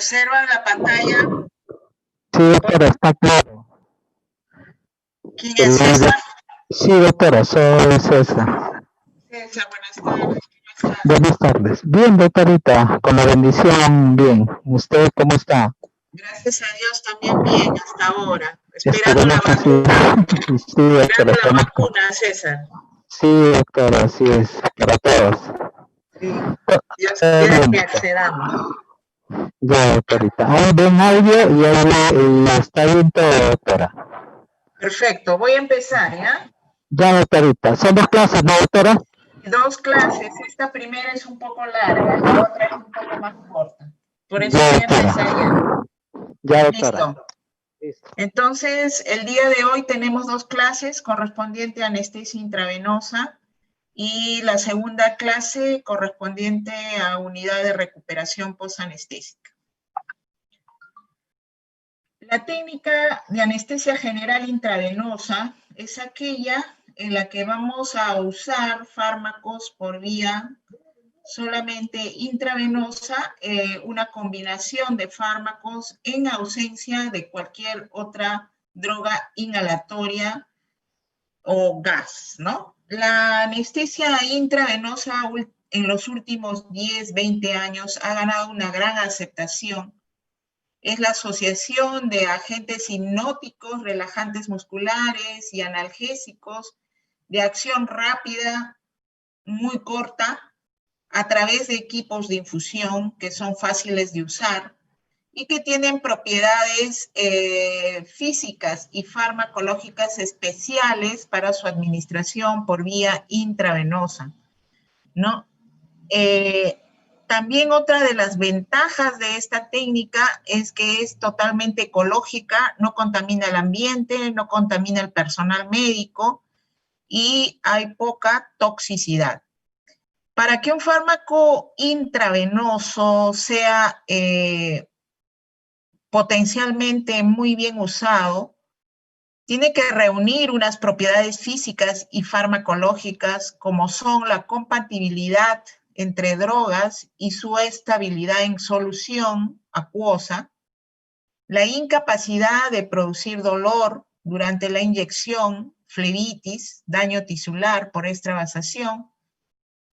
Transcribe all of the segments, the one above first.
¿Observan la pantalla? Sí, doctora, está claro. ¿Quién es César? Sí, doctora, soy César. César, buenas tardes. ¿Cómo estás? Buenas tardes. Bien, doctorita, con la bendición, bien. ¿Usted cómo está? Gracias a Dios también bien hasta ahora. Esperando Esperemos la que sí. vacuna. Sí, doctora, Esperando la estamos. vacuna, César. Sí, doctora, así es, para todos. Sí. Dios quiere que accedamos. Ya, doctorita. Ahí ven audio y ahí está bien todo, doctora. Perfecto, voy a empezar, ¿ya? Ya, doctorita. Son 2 clases, ¿no, doctora? 2 clases. Esta primera es un poco larga, la otra es un poco más corta. Por eso Ya, voy a doctora. empezar ya. Ya, doctora. Listo. Entonces, el día de hoy tenemos 2 clases correspondiente a anestesia intravenosa y la segunda clase correspondiente a unidad de recuperación posanestésica. La técnica de anestesia general intravenosa es aquella en la que vamos a usar fármacos por vía solamente intravenosa, una combinación de fármacos en ausencia de cualquier otra droga inhalatoria o gas, ¿no? La anestesia intravenosa en los últimos 10, 20 años ha ganado una gran aceptación. Es la asociación de agentes hipnóticos, relajantes musculares y analgésicos de acción rápida, muy corta, a través de equipos de infusión que son fáciles de usar y que tienen propiedades físicas y farmacológicas especiales para su administración por vía intravenosa, ¿no? También otra de las ventajas de esta técnica es que es totalmente ecológica, no contamina el ambiente, no contamina el personal médico y hay poca toxicidad. Para que un fármaco intravenoso sea potencialmente muy bien usado, tiene que reunir unas propiedades físicas y farmacológicas como son la compatibilidad entre drogas y su estabilidad en solución acuosa, la incapacidad de producir dolor durante la inyección, flebitis, daño tisular por extravasación,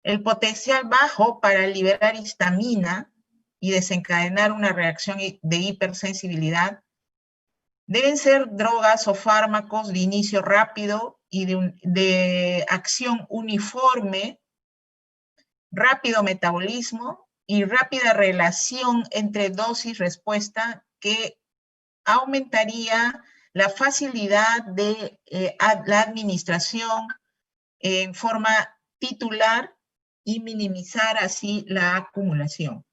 el potencial bajo para liberar histamina y desencadenar una reacción de hipersensibilidad. Deben ser drogas o fármacos de inicio rápido y de acción uniforme, rápido metabolismo y rápida relación entre dosis-respuesta que aumentaría la facilidad de la administración en forma titular y minimizar así la acumulación.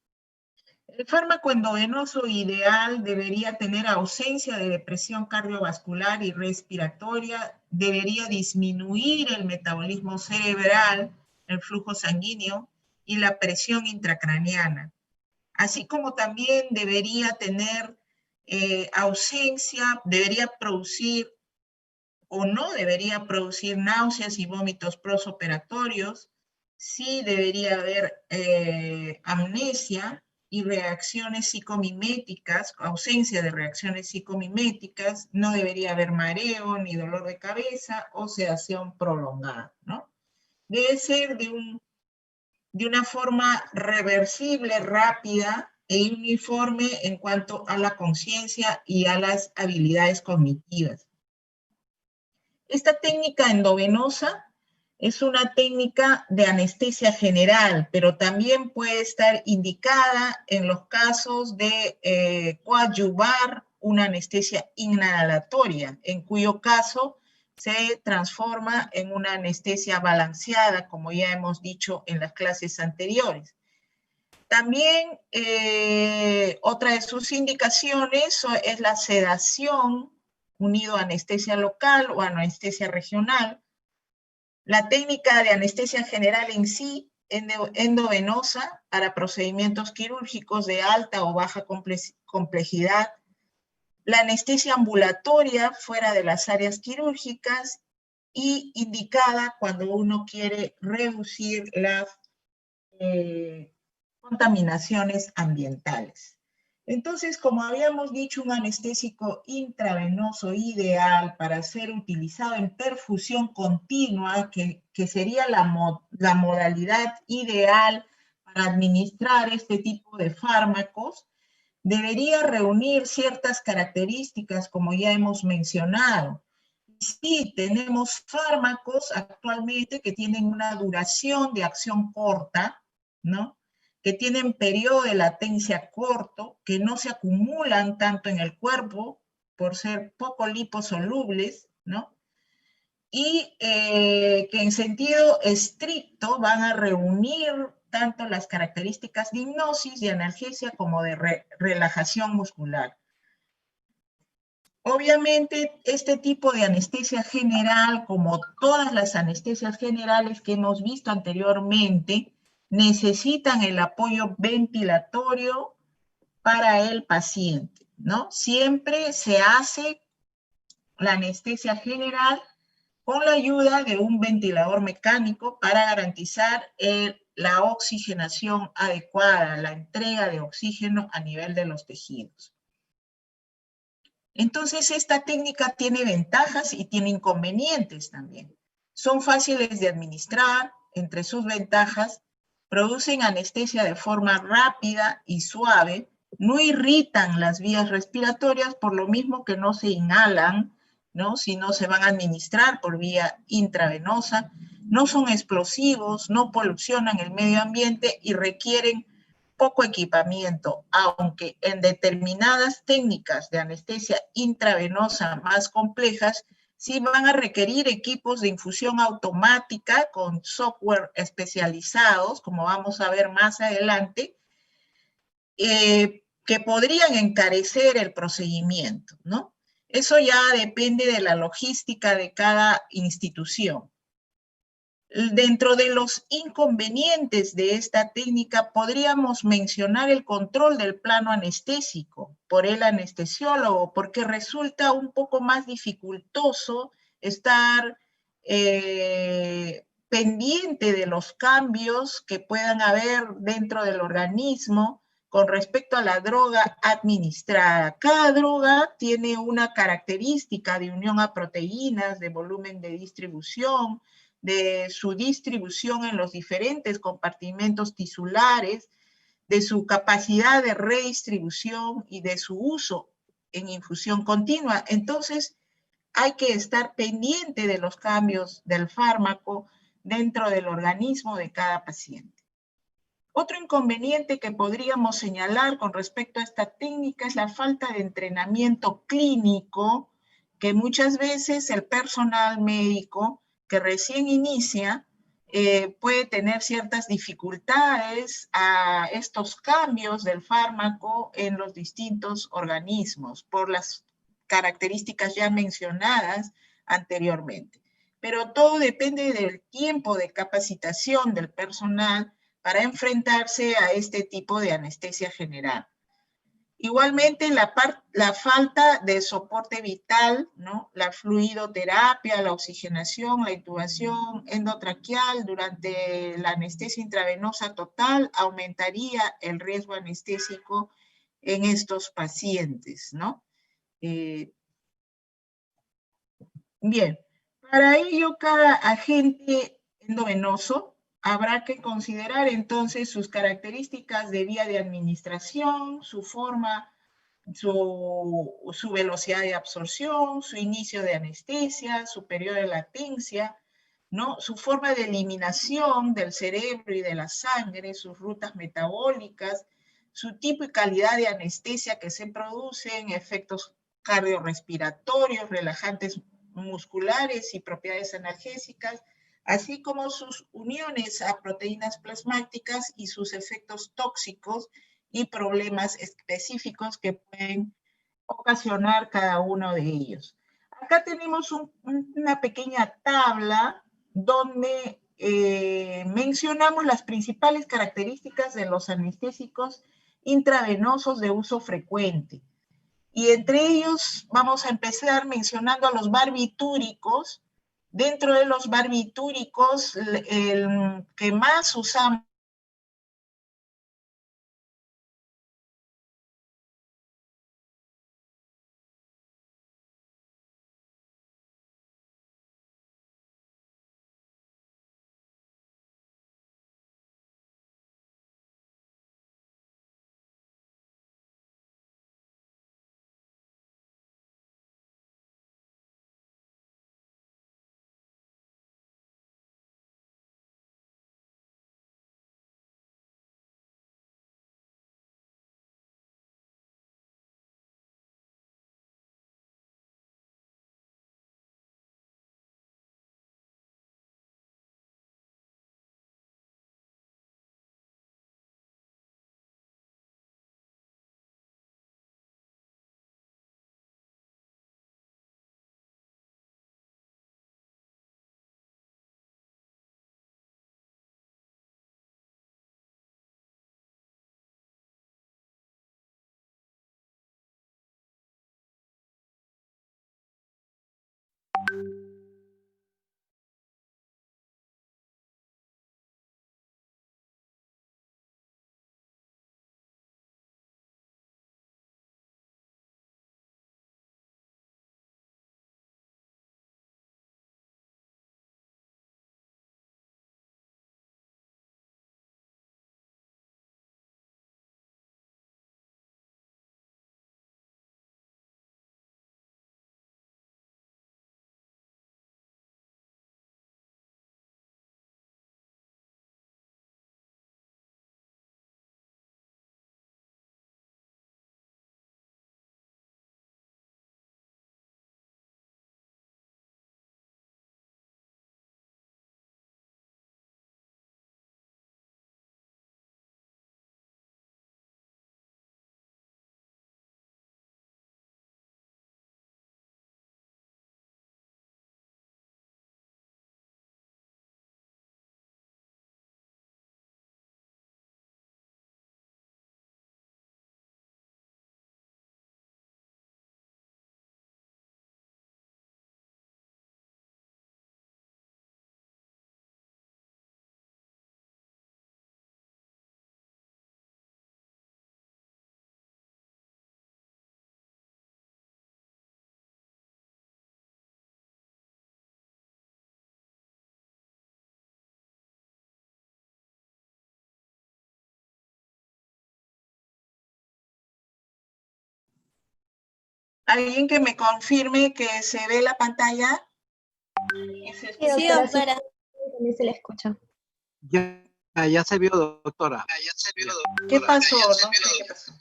El fármaco endovenoso ideal debería tener ausencia de depresión cardiovascular y respiratoria, debería disminuir el metabolismo cerebral, el flujo sanguíneo y la presión intracraneana, así como también debería tener ausencia, debería producir o no debería producir náuseas y vómitos postoperatorios, sí debería haber amnesia y reacciones psicomiméticas, ausencia de reacciones psicomiméticas, no debería haber mareo ni dolor de cabeza o sedación prolongada, ¿no? Debe ser de una forma reversible, rápida e uniforme en cuanto a la conciencia y a las habilidades cognitivas. Esta técnica endovenosa es una técnica de anestesia general, pero también puede estar indicada en los casos de coadyuvar una anestesia inhalatoria, en cuyo caso se transforma en una anestesia balanceada, como ya hemos dicho en las clases anteriores. También otra de sus indicaciones es la sedación unido a anestesia local o anestesia regional. La técnica de anestesia general en sí, endovenosa, para procedimientos quirúrgicos de alta o baja complejidad. La anestesia ambulatoria fuera de las áreas quirúrgicas y indicada cuando uno quiere reducir las contaminaciones ambientales. Entonces, como habíamos dicho, un anestésico intravenoso ideal para ser utilizado en perfusión continua, que sería la modalidad ideal para administrar este tipo de fármacos, debería reunir ciertas características, como ya hemos mencionado. Sí, tenemos fármacos actualmente que tienen una duración de acción corta, ¿no? Que tienen periodo de latencia corto, que no se acumulan tanto en el cuerpo por ser poco liposolubles, ¿no? Y que en sentido estricto van a reunir tanto las características de hipnosis, de analgesia, como de relajación muscular. Obviamente, este tipo de anestesia general, como todas las anestesias generales que hemos visto anteriormente, necesitan el apoyo ventilatorio para el paciente, ¿no? Siempre se hace la anestesia general con la ayuda de un ventilador mecánico para garantizar la oxigenación adecuada, la entrega de oxígeno a nivel de los tejidos. Entonces, esta técnica tiene ventajas y tiene inconvenientes también. Son fáciles de administrar, entre sus ventajas, producen anestesia de forma rápida y suave, no irritan las vías respiratorias, por lo mismo que no se inhalan, ¿no? Sino se van a administrar por vía intravenosa, no son explosivos, no polucionan el medio ambiente y requieren poco equipamiento, aunque en determinadas técnicas de anestesia intravenosa más complejas, sí van a requerir equipos de infusión automática con software especializados, como vamos a ver más adelante, que podrían encarecer el procedimiento, ¿no? Eso ya depende de la logística de cada institución. Dentro de los inconvenientes de esta técnica podríamos mencionar el control del plano anestésico por el anestesiólogo, porque resulta un poco más dificultoso estar pendiente de los cambios que puedan haber dentro del organismo con respecto a la droga administrada. Cada droga tiene una característica de unión a proteínas, de volumen de distribución, de su distribución en los diferentes compartimentos tisulares, de su capacidad de redistribución y de su uso en infusión continua. Entonces, hay que estar pendiente de los cambios del fármaco dentro del organismo de cada paciente. Otro inconveniente que podríamos señalar con respecto a esta técnica es la falta de entrenamiento clínico, que muchas veces el personal médico que recién inicia puede tener ciertas dificultades a estos cambios del fármaco en los distintos organismos por las características ya mencionadas anteriormente. Pero todo depende del tiempo de capacitación del personal para enfrentarse a este tipo de anestesia general. Igualmente, la falta de soporte vital, ¿no? La fluidoterapia, la oxigenación, la intubación endotraqueal durante la anestesia intravenosa total aumentaría el riesgo anestésico en estos pacientes, ¿no? Bien, para ello cada agente endovenoso habrá que considerar entonces sus características de vía de administración, su forma, su velocidad de absorción, su inicio de anestesia, su periodo de latencia, ¿no? Su forma de eliminación del cerebro y de la sangre, sus rutas metabólicas, su tipo y calidad de anestesia que se producen, efectos cardiorrespiratorios, relajantes musculares y propiedades analgésicas, así como sus uniones a proteínas plasmáticas y sus efectos tóxicos y problemas específicos que pueden ocasionar cada uno de ellos. Acá tenemos una pequeña tabla donde mencionamos las principales características de los anestésicos intravenosos de uso frecuente. Y entre ellos vamos a empezar mencionando a los barbitúricos. Dentro de los barbitúricos, el que más usamos ¿Alguien que me confirme que se ve la pantalla? Sí, doctora. También se le escucha. Ya se vio, doctora. ¿Qué pasó? No sé qué pasó.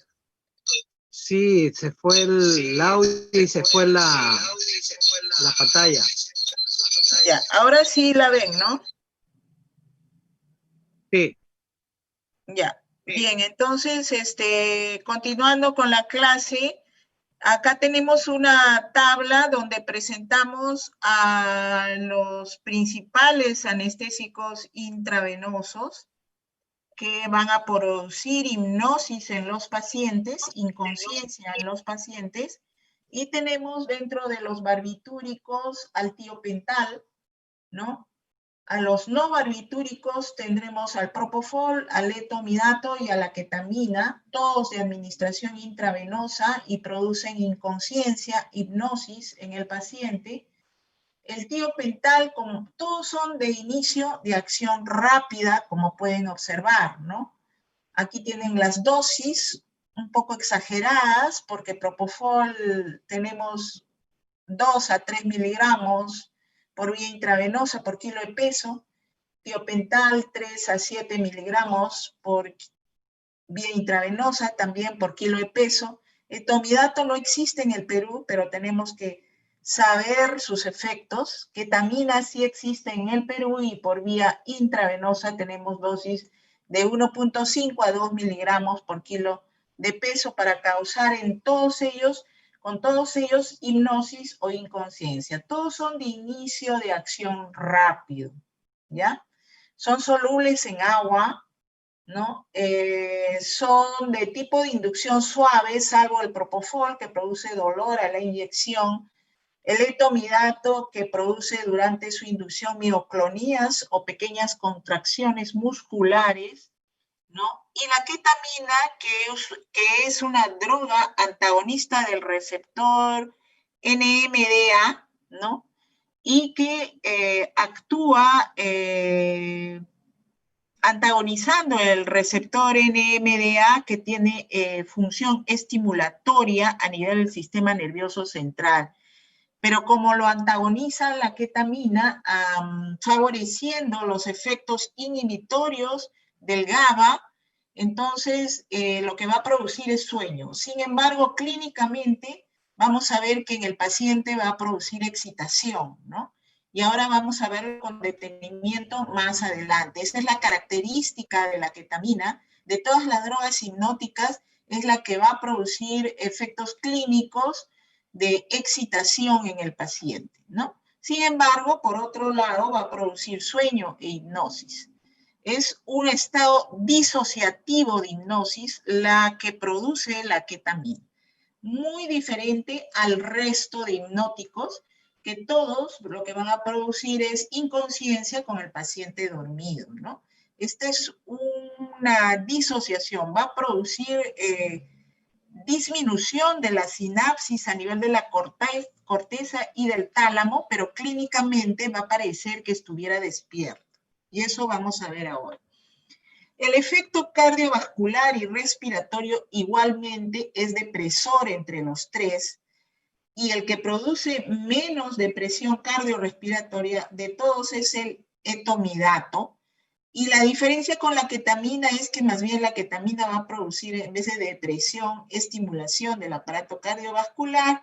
Sí, se fue el audio y se fue la pantalla. Ya, ahora sí la ven, ¿no? Sí. Ya. Bien, entonces, continuando con la clase, acá tenemos una tabla donde presentamos a los principales anestésicos intravenosos que van a producir hipnosis en los pacientes, inconsciencia en los pacientes, y tenemos dentro de los barbitúricos al tiopental, ¿no? A los no barbitúricos tendremos al propofol, al etomidato y a la ketamina, todos de administración intravenosa y producen inconsciencia, hipnosis en el paciente. El tiopental, como todos son de inicio de acción rápida, como pueden observar, ¿no? Aquí tienen las dosis un poco exageradas, porque propofol tenemos 2 a 3 miligramos por vía intravenosa por kilo de peso, tiopental 3 a 7 miligramos por vía intravenosa también por kilo de peso. Etomidato no existe en el Perú, pero tenemos que saber sus efectos. Ketamina sí existe en el Perú y por vía intravenosa tenemos dosis de 1.5 a 2 miligramos por kilo de peso para causar en todos ellos, con todos ellos, hipnosis o inconsciencia. Todos son de inicio de acción rápido, ¿ya? Son solubles en agua, ¿no? Son de tipo de inducción suave, salvo el propofol, que produce dolor a la inyección, el etomidato, que produce durante su inducción mioclonías o pequeñas contracciones musculares, ¿no? Y la ketamina, que es una droga antagonista del receptor NMDA, ¿no? Y que actúa antagonizando el receptor NMDA, que tiene función estimulatoria a nivel del sistema nervioso central. Pero como lo antagoniza la ketamina, favoreciendo los efectos inhibitorios del GABA, entonces lo que va a producir es sueño. Sin embargo, clínicamente vamos a ver que en el paciente va a producir excitación, ¿no? Y ahora vamos a ver con detenimiento más adelante. Esa es la característica de la ketamina. De todas las drogas hipnóticas, es la que va a producir efectos clínicos de excitación en el paciente, ¿no? Sin embargo, por otro lado, va a producir sueño e hipnosis. Es un estado disociativo de hipnosis la que produce la ketamina. Muy diferente al resto de hipnóticos, que todos lo que van a producir es inconsciencia con el paciente dormido, ¿no? Esta es una disociación, va a producir disminución de la sinapsis a nivel de la corteza y del tálamo, pero clínicamente va a parecer que estuviera despierto. Y eso vamos a ver ahora. El efecto cardiovascular y respiratorio igualmente es depresor entre los tres, y el que produce menos depresión cardiorrespiratoria de todos es el etomidato. Y la diferencia con la ketamina es que más bien la ketamina va a producir, en vez de depresión, estimulación del aparato cardiovascular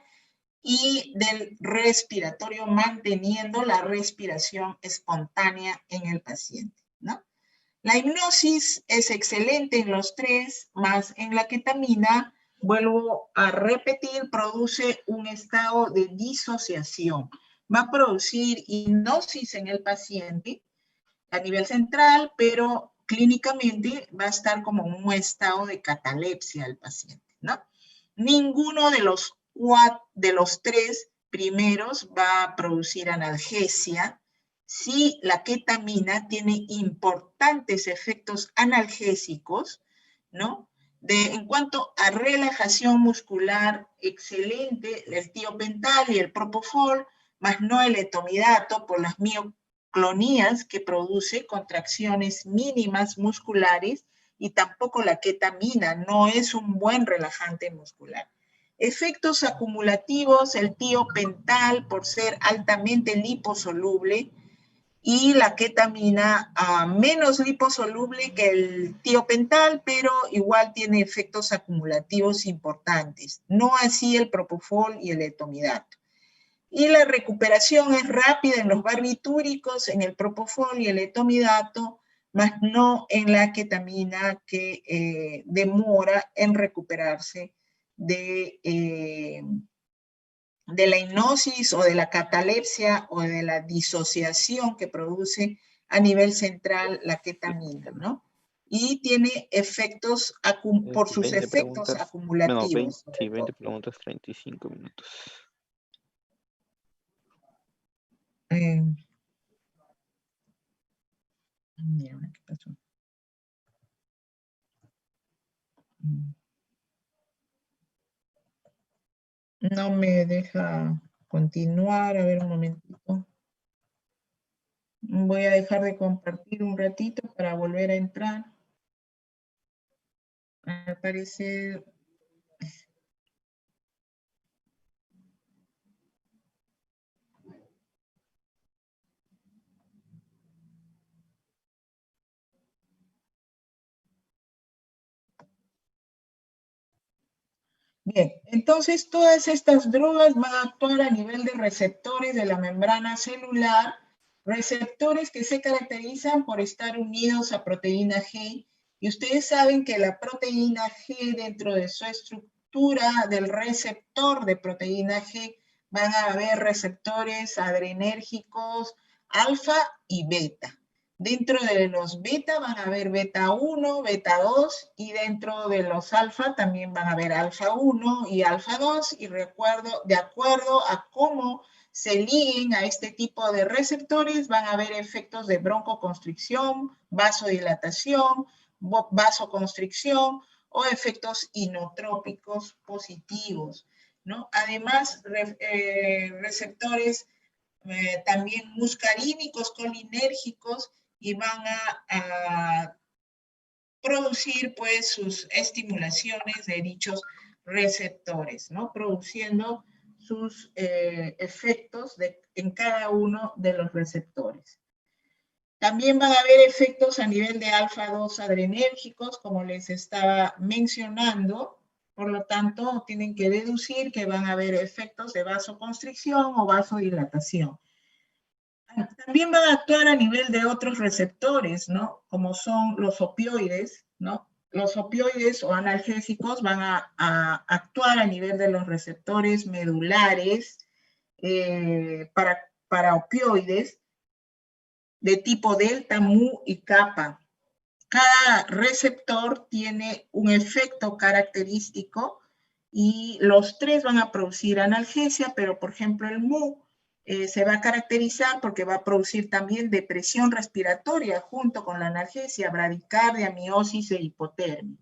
y del respiratorio, manteniendo la respiración espontánea en el paciente, ¿no? La hipnosis es excelente en los tres, más en la ketamina, vuelvo a repetir, produce un estado de disociación. Va a producir hipnosis en el paciente a nivel central, pero clínicamente va a estar como un estado de catalepsia el paciente, ¿no? Ninguno de los tres primeros va a producir analgesia. Sí, la ketamina tiene importantes efectos analgésicos, ¿no? En cuanto a relajación muscular, excelente, el tiopental y el propofol, más no el etomidato por las mioclonías que produce, contracciones mínimas musculares, y tampoco la ketamina, no es un buen relajante muscular. Efectos acumulativos, el tiopental por ser altamente liposoluble y la ketamina menos liposoluble que el tiopental, pero igual tiene efectos acumulativos importantes. No así el propofol y el etomidato. Y la recuperación es rápida en los barbitúricos, en el propofol y el etomidato, más no en la ketamina que demora en recuperarse de la hipnosis o de la catalepsia o de la disociación que produce a nivel central la ketamina, ¿no? Y tiene efectos, por sus efectos acumulativos. No, 20 preguntas, 35 minutos. Mira, ¿qué pasó? No me deja continuar. A ver un momentito. Voy a dejar de compartir un ratito para volver a entrar. Al parecer... Bien, entonces todas estas drogas van a actuar a nivel de receptores de la membrana celular, receptores que se caracterizan por estar unidos a proteína G, y ustedes saben que la proteína G dentro de su estructura del receptor de proteína G van a haber receptores adrenérgicos alfa y beta. Dentro de los beta van a haber beta 1, beta 2, y dentro de los alfa también van a haber alfa 1 y alfa 2, y de acuerdo a cómo se liguen a este tipo de receptores, van a haber efectos de broncoconstricción, vasodilatación, vasoconstricción o efectos inotrópicos positivos, ¿no? Además, receptores también muscarínicos, colinérgicos, y van a producir pues sus estimulaciones de dichos receptores, ¿no? Produciendo sus efectos en cada uno de los receptores. También van a haber efectos a nivel de alfa-2 adrenérgicos, como les estaba mencionando. Por lo tanto, tienen que deducir que van a haber efectos de vasoconstricción o vasodilatación. También van a actuar a nivel de otros receptores, ¿no? Como son los opioides, ¿no? Los opioides o analgésicos van a actuar a nivel de los receptores medulares para opioides de tipo delta, mu y kappa. Cada receptor tiene un efecto característico y los tres van a producir analgesia, pero por ejemplo el mu se va a caracterizar porque va a producir también depresión respiratoria junto con la analgesia, bradicardia, miosis e hipotermia.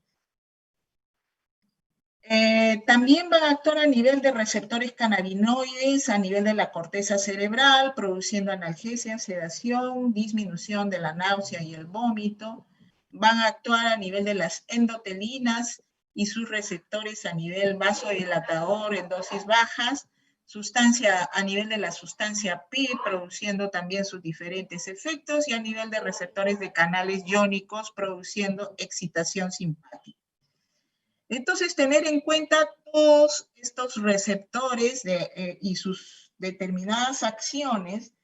También van a actuar a nivel de receptores cannabinoides, a nivel de la corteza cerebral, produciendo analgesia, sedación, disminución de la náusea y el vómito. Van a actuar a nivel de las endotelinas y sus receptores a nivel vasodilatador en dosis bajas, a nivel de la sustancia Pi, produciendo también sus diferentes efectos, y a nivel de receptores de canales iónicos, produciendo excitación simpática. Entonces, tener en cuenta todos estos receptores y sus determinadas acciones,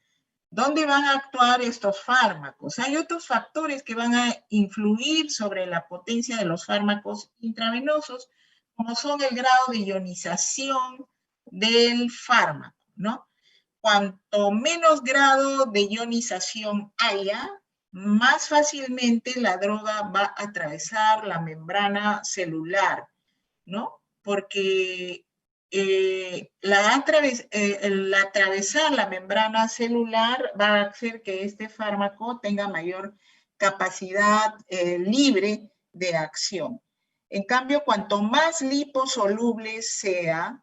¿dónde van a actuar estos fármacos? Hay otros factores que van a influir sobre la potencia de los fármacos intravenosos, como son el grado de ionización del fármaco, ¿no? Cuanto menos grado de ionización haya, más fácilmente la droga va a atravesar la membrana celular, ¿no? Porque atravesar la membrana celular va a hacer que este fármaco tenga mayor capacidad libre de acción. En cambio, cuanto más liposoluble sea,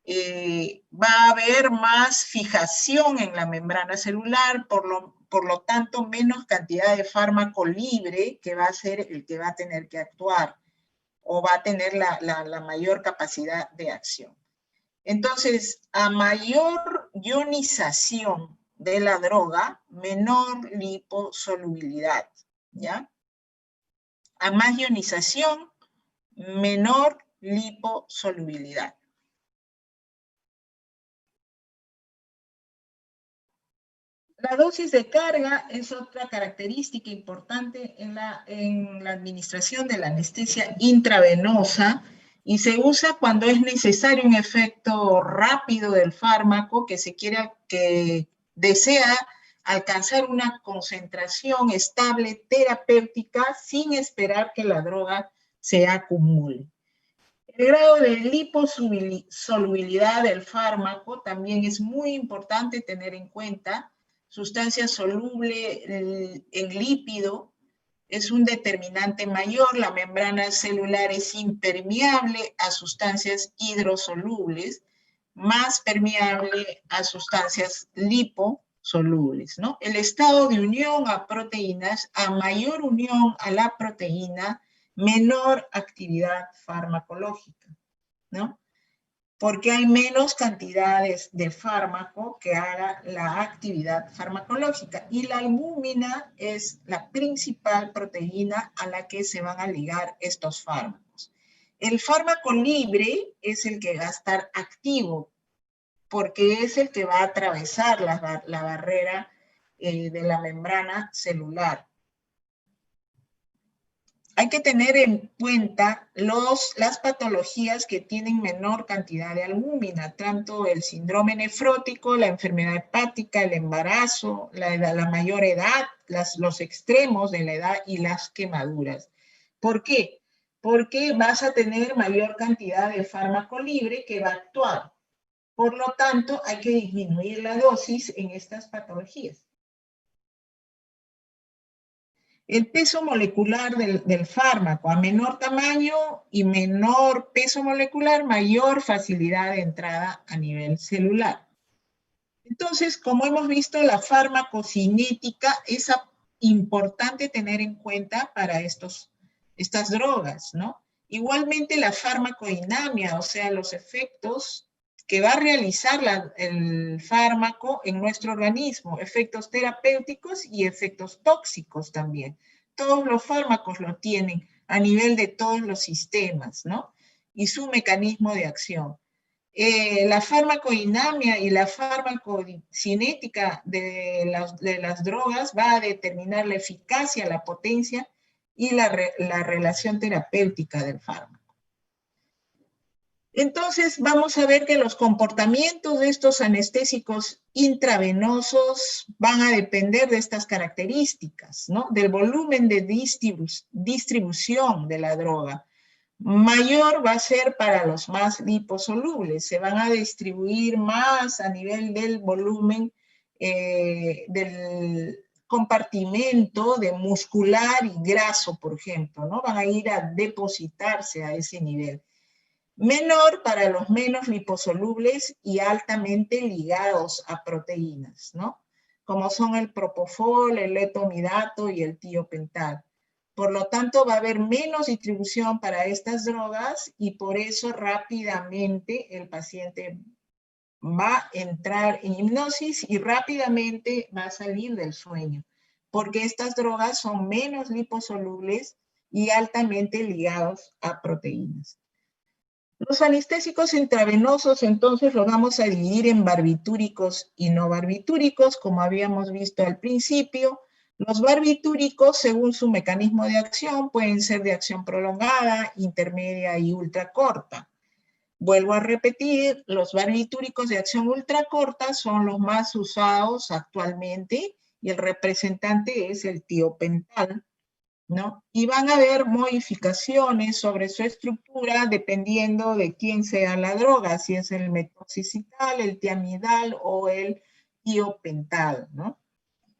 va a haber más fijación en la membrana celular, por lo tanto, menos cantidad de fármaco libre que va a ser el que va a tener que actuar. o va a tener la mayor capacidad de acción. Entonces, a mayor ionización de la droga, menor liposolubilidad, ¿ya? A más ionización, menor liposolubilidad. La dosis de carga es otra característica importante en la administración de la anestesia intravenosa y se usa cuando es necesario un efecto rápido del fármaco que desea alcanzar una concentración estable terapéutica sin esperar que la droga se acumule. El grado de liposolubilidad del fármaco también es muy importante tener en cuenta. Sustancia soluble en lípido es un determinante mayor. La membrana celular es impermeable a sustancias hidrosolubles, más permeable a sustancias liposolubles, ¿no? El estado de unión a proteínas, a mayor unión a la proteína, menor actividad farmacológica, ¿no? Porque hay menos cantidades de fármaco que haga la actividad farmacológica. Y la albúmina es la principal proteína a la que se van a ligar estos fármacos. El fármaco libre es el que va a estar activo, porque es el que va a atravesar la barrera de la membrana celular. Hay que tener en cuenta las patologías que tienen menor cantidad de albúmina, tanto el síndrome nefrótico, la enfermedad hepática, el embarazo, la mayor edad, los extremos de la edad y las quemaduras. ¿Por qué? Porque vas a tener mayor cantidad de fármaco libre que va a actuar. Por lo tanto, hay que disminuir la dosis en estas patologías. El peso molecular del fármaco, a menor tamaño y menor peso molecular, mayor facilidad de entrada a nivel celular. Entonces, como hemos visto, la farmacocinética es importante tener en cuenta para estas drogas, ¿no? Igualmente la farmacodinamia, o sea, los efectos que va a realizar el fármaco en nuestro organismo, efectos terapéuticos y efectos tóxicos también. Todos los fármacos lo tienen a nivel de todos los sistemas, ¿no? Y su mecanismo de acción. La farmacodinamia y la farmacocinética de las drogas va a determinar la eficacia, la potencia y la relación terapéutica del fármaco. Entonces, vamos a ver que los comportamientos de estos anestésicos intravenosos van a depender de estas características, ¿no? Del volumen de distribución de la droga. Mayor va a ser para los más liposolubles, se van a distribuir más a nivel del volumen del compartimento de muscular y graso, por ejemplo, ¿no? Van a ir a depositarse a ese nivel. Menor para los menos liposolubles y altamente ligados a proteínas, ¿no? Como son el propofol, el letomidato y el tiopental. Por lo tanto, va a haber menos distribución para estas drogas y por eso rápidamente el paciente va a entrar en hipnosis y rápidamente va a salir del sueño, porque estas drogas son menos liposolubles y altamente ligados a proteínas. Los anestésicos intravenosos, entonces, los vamos a dividir en barbitúricos y no barbitúricos, como habíamos visto al principio. Los barbitúricos, según su mecanismo de acción, pueden ser de acción prolongada, intermedia y ultracorta. Vuelvo a repetir, los barbitúricos de acción ultracorta son los más usados actualmente y el representante es el tiopental, ¿no? Y van a haber modificaciones sobre su estructura dependiendo de quién sea la droga, si es el metoxicital, el tiamidal o el tiopental, ¿no?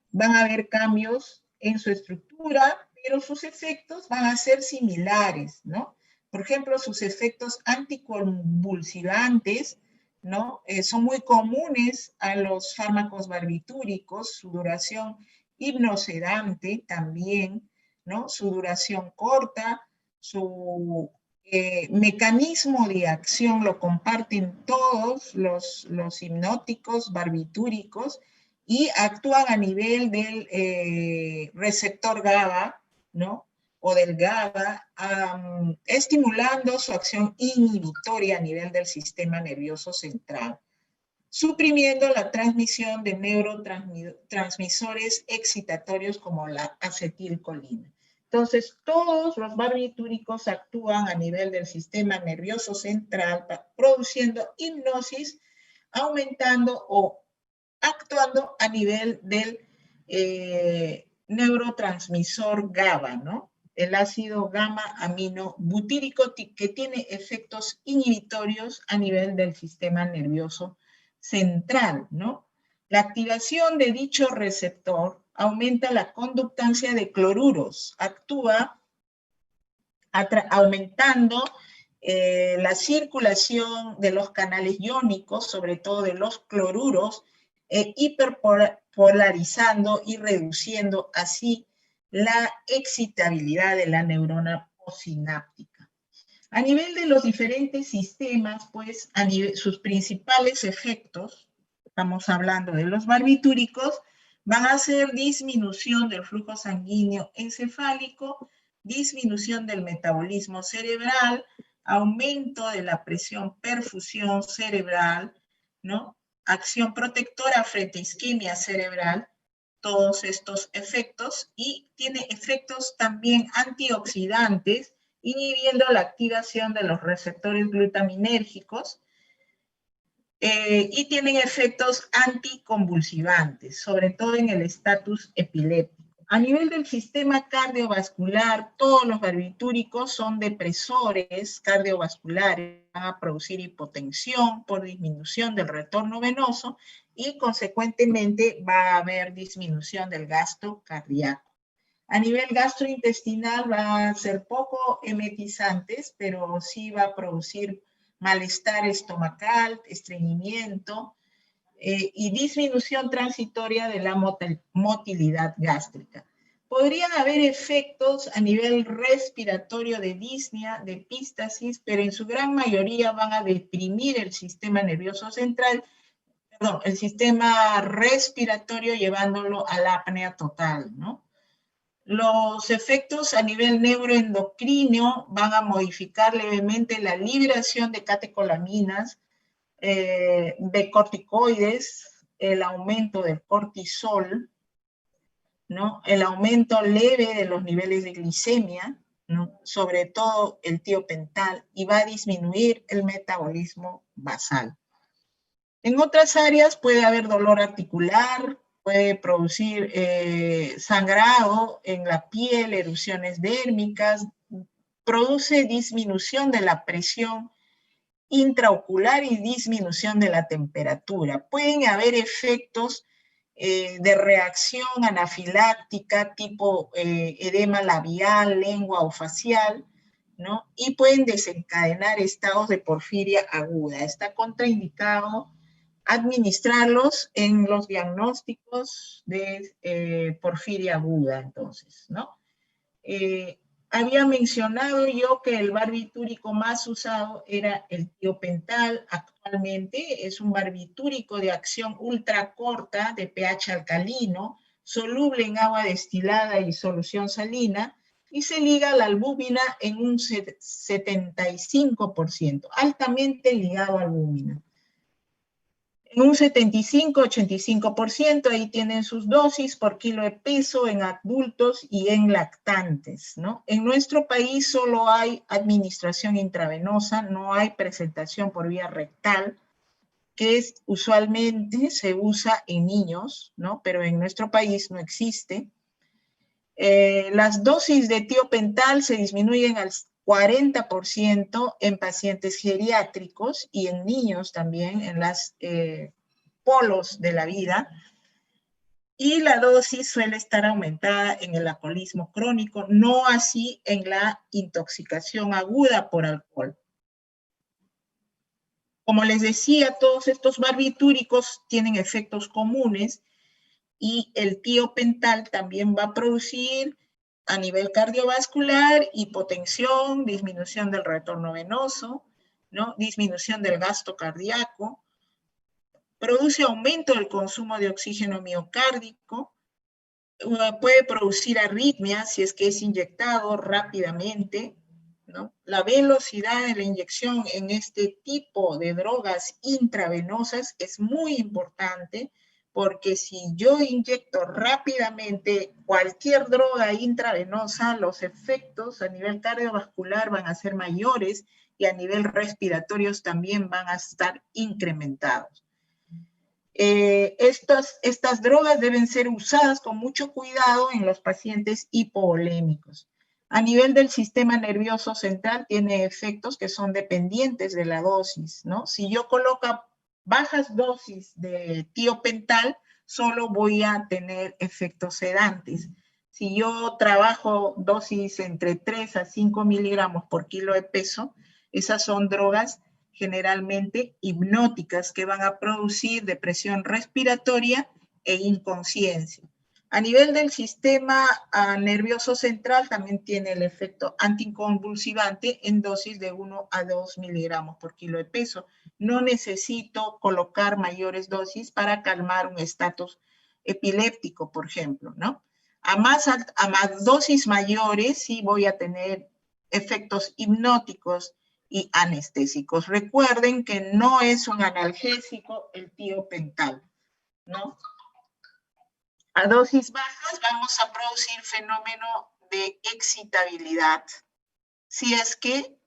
Van a haber cambios en su estructura, pero sus efectos van a ser similares, ¿no? Por ejemplo, sus efectos anticonvulsivantes, ¿no? Son muy comunes a los fármacos barbitúricos, su duración hipnosedante también, ¿no? Su duración corta, su mecanismo de acción lo comparten todos los hipnóticos barbitúricos y actúan a nivel del receptor GABA, ¿no? O del GABA, estimulando su acción inhibitoria a nivel del sistema nervioso central, suprimiendo la transmisión de neurotransmisores excitatorios como la acetilcolina. Entonces, todos los barbitúricos actúan a nivel del sistema nervioso central, produciendo hipnosis, aumentando o actuando a nivel del neurotransmisor GABA, ¿no? El ácido gamma-aminobutírico que tiene efectos inhibitorios a nivel del sistema nervioso central, ¿no? La activación de dicho receptor aumenta la conductancia de cloruros, actúa aumentando la circulación de los canales iónicos, sobre todo de los cloruros, hiperpolarizando y reduciendo así la excitabilidad de la neurona postsináptica. A nivel de los diferentes sistemas, pues, sus principales efectos, estamos hablando de los barbitúricos, van a ser disminución del flujo sanguíneo encefálico, disminución del metabolismo cerebral, aumento de la presión perfusión cerebral, ¿no? Acción protectora frente a isquemia cerebral, todos estos efectos, y tiene efectos también antioxidantes, inhibiendo la activación de los receptores glutaminérgicos, y tienen efectos anticonvulsivantes, sobre todo en el estatus epiléptico. A nivel del sistema cardiovascular, todos los barbitúricos son depresores cardiovasculares, van a producir hipotensión por disminución del retorno venoso y consecuentemente va a haber disminución del gasto cardíaco. A nivel gastrointestinal va a ser poco emetizantes, pero sí va a producir malestar estomacal, estreñimiento y disminución transitoria de la motilidad gástrica. Podrían haber efectos a nivel respiratorio de disnea, de epístasis, pero en su gran mayoría van a deprimir el sistema nervioso central, perdón, el sistema respiratorio llevándolo a la apnea total, ¿no? Los efectos a nivel neuroendocrino van a modificar levemente la liberación de catecolaminas, de corticoides, el aumento del cortisol, ¿no? El aumento leve de los niveles de glicemia, ¿no? Sobre todo el tiopental, y va a disminuir el metabolismo basal. En otras áreas puede haber dolor articular, puede producir sangrado en la piel, erupciones dérmicas, produce disminución de la presión intraocular y disminución de la temperatura. Pueden haber efectos de reacción anafiláctica tipo edema labial, lengua o facial, ¿no? Y pueden desencadenar estados de porfiria aguda. Está contraindicado administrarlos en los diagnósticos de porfiria aguda, entonces, ¿no? Había mencionado yo que el barbitúrico más usado era el tiopental. Actualmente es un barbitúrico de acción ultracorta de pH alcalino, soluble en agua destilada y solución salina, y se liga a la albúmina en un 75%, altamente ligado a albúmina. En un 75-85%, ahí tienen sus dosis por kilo de peso en adultos y en lactantes, ¿no? En nuestro país solo hay administración intravenosa, no hay presentación por vía rectal, que usualmente se usa en niños, ¿no? Pero en nuestro país no existe. Las dosis de tiopental se disminuyen al 40% en pacientes geriátricos y en niños también, en las polos de la vida, y la dosis suele estar aumentada en el alcoholismo crónico, no así en la intoxicación aguda por alcohol. Como les decía, todos estos barbitúricos tienen efectos comunes y el tiopental también va a producir a nivel cardiovascular, hipotensión, disminución del retorno venoso, ¿no? Disminución del gasto cardíaco, produce aumento del consumo de oxígeno miocárdico, puede producir arritmia si es que es inyectado rápidamente, ¿no? La velocidad de la inyección en este tipo de drogas intravenosas es muy importante, porque si yo inyecto rápidamente cualquier droga intravenosa, los efectos a nivel cardiovascular van a ser mayores y a nivel respiratorio también van a estar incrementados. Estas drogas deben ser usadas con mucho cuidado en los pacientes hipovolémicos. A nivel del sistema nervioso central tiene efectos que son dependientes de la dosis, ¿no? Si yo coloco bajas dosis de tiopental, solo voy a tener efectos sedantes. Si yo trabajo dosis entre 3 a 5 miligramos por kilo de peso, esas son drogas generalmente hipnóticas que van a producir depresión respiratoria e inconsciencia. A nivel del sistema nervioso central también tiene el efecto anticonvulsivante en dosis de 1 a 2 miligramos por kilo de peso. No necesito colocar mayores dosis para calmar un estatus epiléptico, por ejemplo, ¿no? A más dosis mayores sí voy a tener efectos hipnóticos y anestésicos. Recuerden que no es un analgésico el tiopental, ¿no? A dosis bajas vamos a producir fenómeno de excitabilidad. Si es que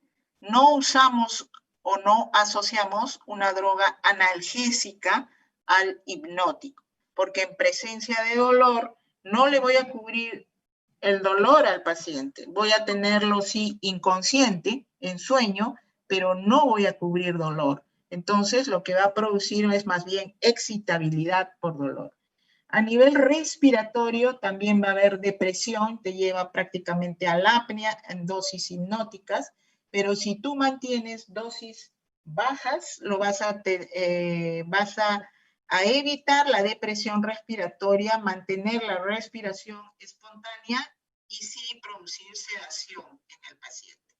no usamos o no asociamos una droga analgésica al hipnótico, porque en presencia de dolor no le voy a cubrir el dolor al paciente. Voy a tenerlo, sí, inconsciente, en sueño, pero no voy a cubrir dolor. Entonces, lo que va a producir es más bien excitabilidad por dolor. A nivel respiratorio también va a haber depresión, te lleva prácticamente a la apnea en dosis hipnóticas, pero si tú mantienes dosis bajas, vas a evitar la depresión respiratoria, mantener la respiración espontánea y sin producir sedación en el paciente.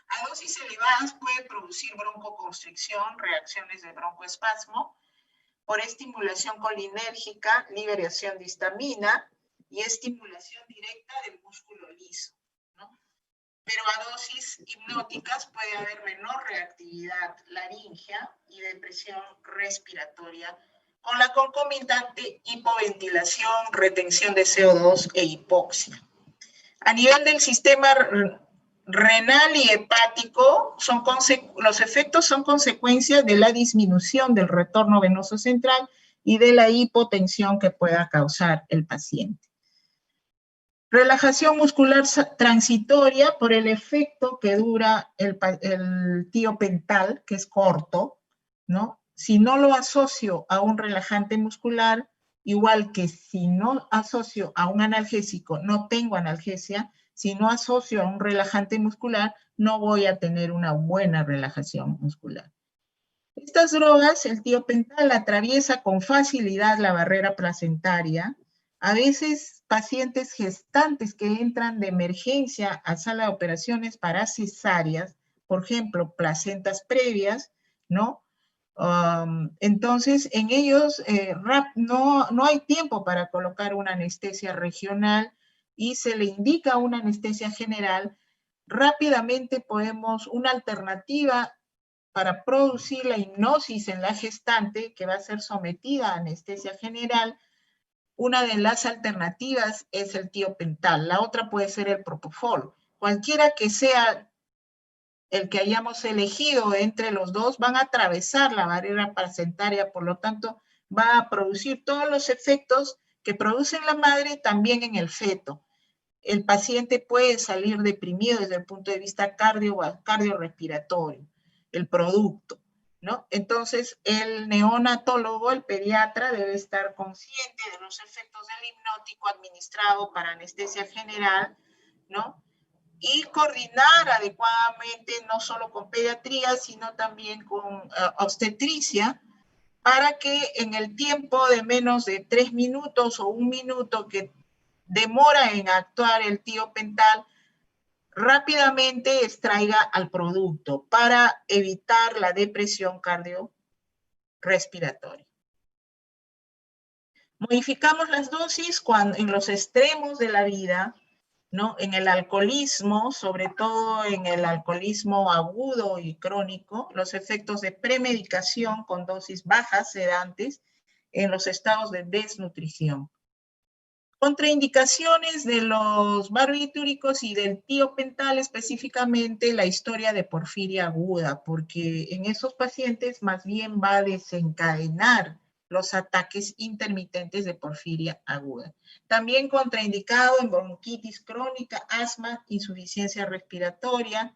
A dosis elevadas puede producir broncoconstricción, reacciones de broncoespasmo, por estimulación colinérgica, liberación de histamina y estimulación directa del músculo liso, ¿no? Pero a dosis hipnóticas puede haber menor reactividad laríngea y depresión respiratoria con la concomitante hipoventilación, retención de CO2 e hipoxia. A nivel del sistema renal y hepático, los efectos son consecuencias de la disminución del retorno venoso central y de la hipotensión que pueda causar el paciente. Relajación muscular transitoria por el efecto que dura el tiopental, que es corto, ¿no? Si no lo asocio a un relajante muscular, igual que si no asocio a un analgésico, no tengo analgesia, si no asocio a un relajante muscular, no voy a tener una buena relajación muscular. Estas drogas, el tiopental atraviesa con facilidad la barrera placentaria. A veces pacientes gestantes que entran de emergencia a sala de operaciones para cesáreas, por ejemplo, placentas previas, ¿no? Entonces, en ellos no hay tiempo para colocar una anestesia regional y se le indica una anestesia general. Rápidamente podemos, una alternativa para producir la hipnosis en la gestante, que va a ser sometida a anestesia general, una de las alternativas es el tiopental, la otra puede ser el propofol. Cualquiera que sea el que hayamos elegido entre los dos, van a atravesar la barrera placentaria, por lo tanto, va a producir todos los efectos que produce en la madre también en el feto. El paciente puede salir deprimido desde el punto de vista cardiorrespiratorio, el producto, ¿no? Entonces, el neonatólogo, el pediatra, debe estar consciente de los efectos del hipnótico administrado para anestesia general, ¿no? Y coordinar adecuadamente no solo con pediatría, sino también con obstetricia, para que en el tiempo de menos de 3 minutos o 1 minuto que demora en actuar el tiopental, rápidamente extraiga al producto para evitar la depresión cardiorrespiratoria. Modificamos las dosis cuando en los extremos de la vida, ¿no? En el alcoholismo, sobre todo en el alcoholismo agudo y crónico, los efectos de premedicación con dosis bajas sedantes en los estados de desnutrición. Contraindicaciones de los barbitúricos y del tiopental, específicamente la historia de porfiria aguda, porque en esos pacientes más bien va a desencadenar los ataques intermitentes de porfiria aguda. También contraindicado en bronquitis crónica, asma, insuficiencia respiratoria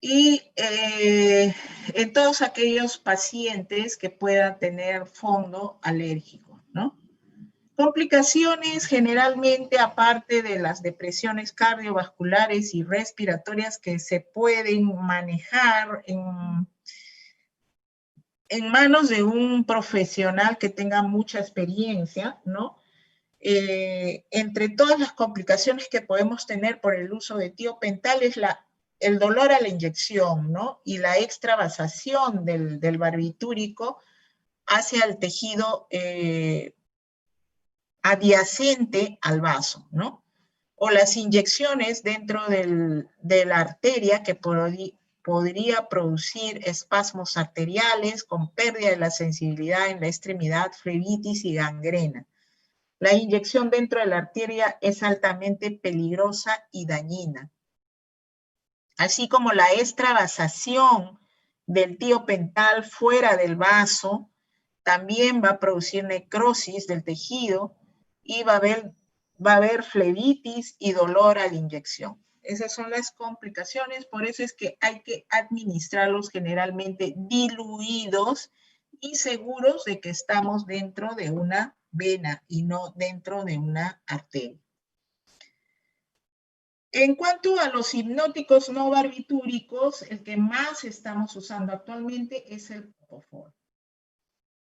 y en todos aquellos pacientes que puedan tener fondo alérgico, ¿no? Complicaciones generalmente, aparte de las depresiones cardiovasculares y respiratorias que se pueden manejar en manos de un profesional que tenga mucha experiencia, ¿no? Entre todas las complicaciones que podemos tener por el uso de tiopental es el dolor a la inyección, ¿no? Y la extravasación del barbitúrico hacia el tejido adyacente al vaso, ¿no? O las inyecciones dentro de la arteria que podría producir espasmos arteriales con pérdida de la sensibilidad en la extremidad, flebitis y gangrena. La inyección dentro de la arteria es altamente peligrosa y dañina. Así como la extravasación del tiopental fuera del vaso también va a producir necrosis del tejido y va a haber flebitis y dolor a la inyección. Esas son las complicaciones, por eso es que hay que administrarlos generalmente diluidos y seguros de que estamos dentro de una vena y no dentro de una arteria. En cuanto a los hipnóticos no barbitúricos, el que más estamos usando actualmente es el propofol.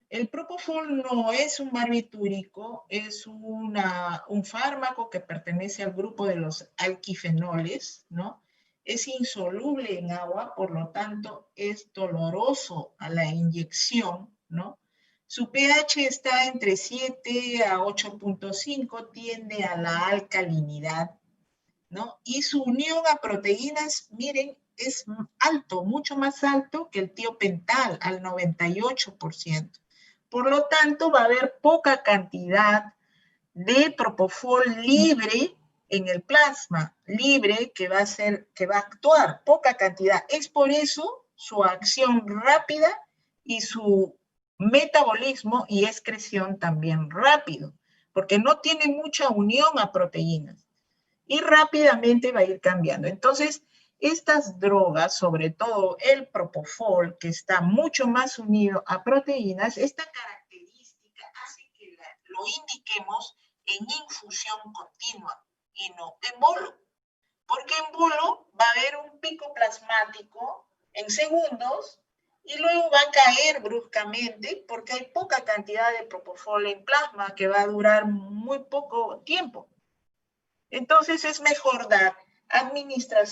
El propofol no es un barbitúrico, es un fármaco que pertenece al grupo de los alquifenoles, ¿no? Es insoluble en agua, por lo tanto es doloroso a la inyección, ¿no? Su pH está entre 7 a 8.5, tiende a la alcalinidad, ¿no? Y su unión a proteínas, miren, es alto, mucho más alto que el tiopental, al 98%. Por lo tanto, va a haber poca cantidad de propofol libre en el plasma, libre que va a actuar, poca cantidad. Es por eso su acción rápida y su metabolismo y excreción también rápido, porque no tiene mucha unión a proteínas y rápidamente va a ir cambiando. Entonces, estas drogas, sobre todo el propofol, que está mucho más unido a proteínas, esta característica hace que lo indiquemos en infusión continua y no en bolo. Porque en bolo va a haber un pico plasmático en segundos y luego va a caer bruscamente porque hay poca cantidad de propofol en plasma que va a durar muy poco tiempo. Entonces es mejor administrar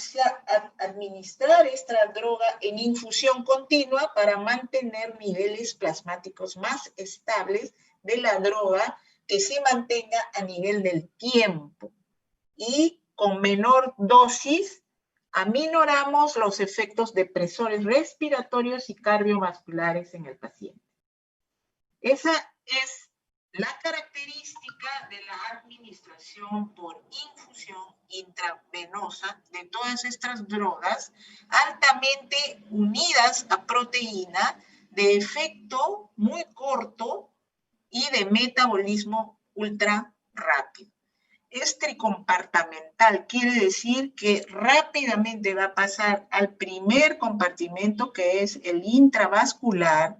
esta droga en infusión continua para mantener niveles plasmáticos más estables de la droga que se mantenga a nivel del tiempo. Y con menor dosis aminoramos los efectos depresores respiratorios y cardiovasculares en el paciente. Esa es la característica de la administración por infusión intravenosa de todas estas drogas altamente unidas a proteína de efecto muy corto y de metabolismo ultra rápido. Es tricompartamental, quiere decir que rápidamente va a pasar al primer compartimento, que es el intravascular.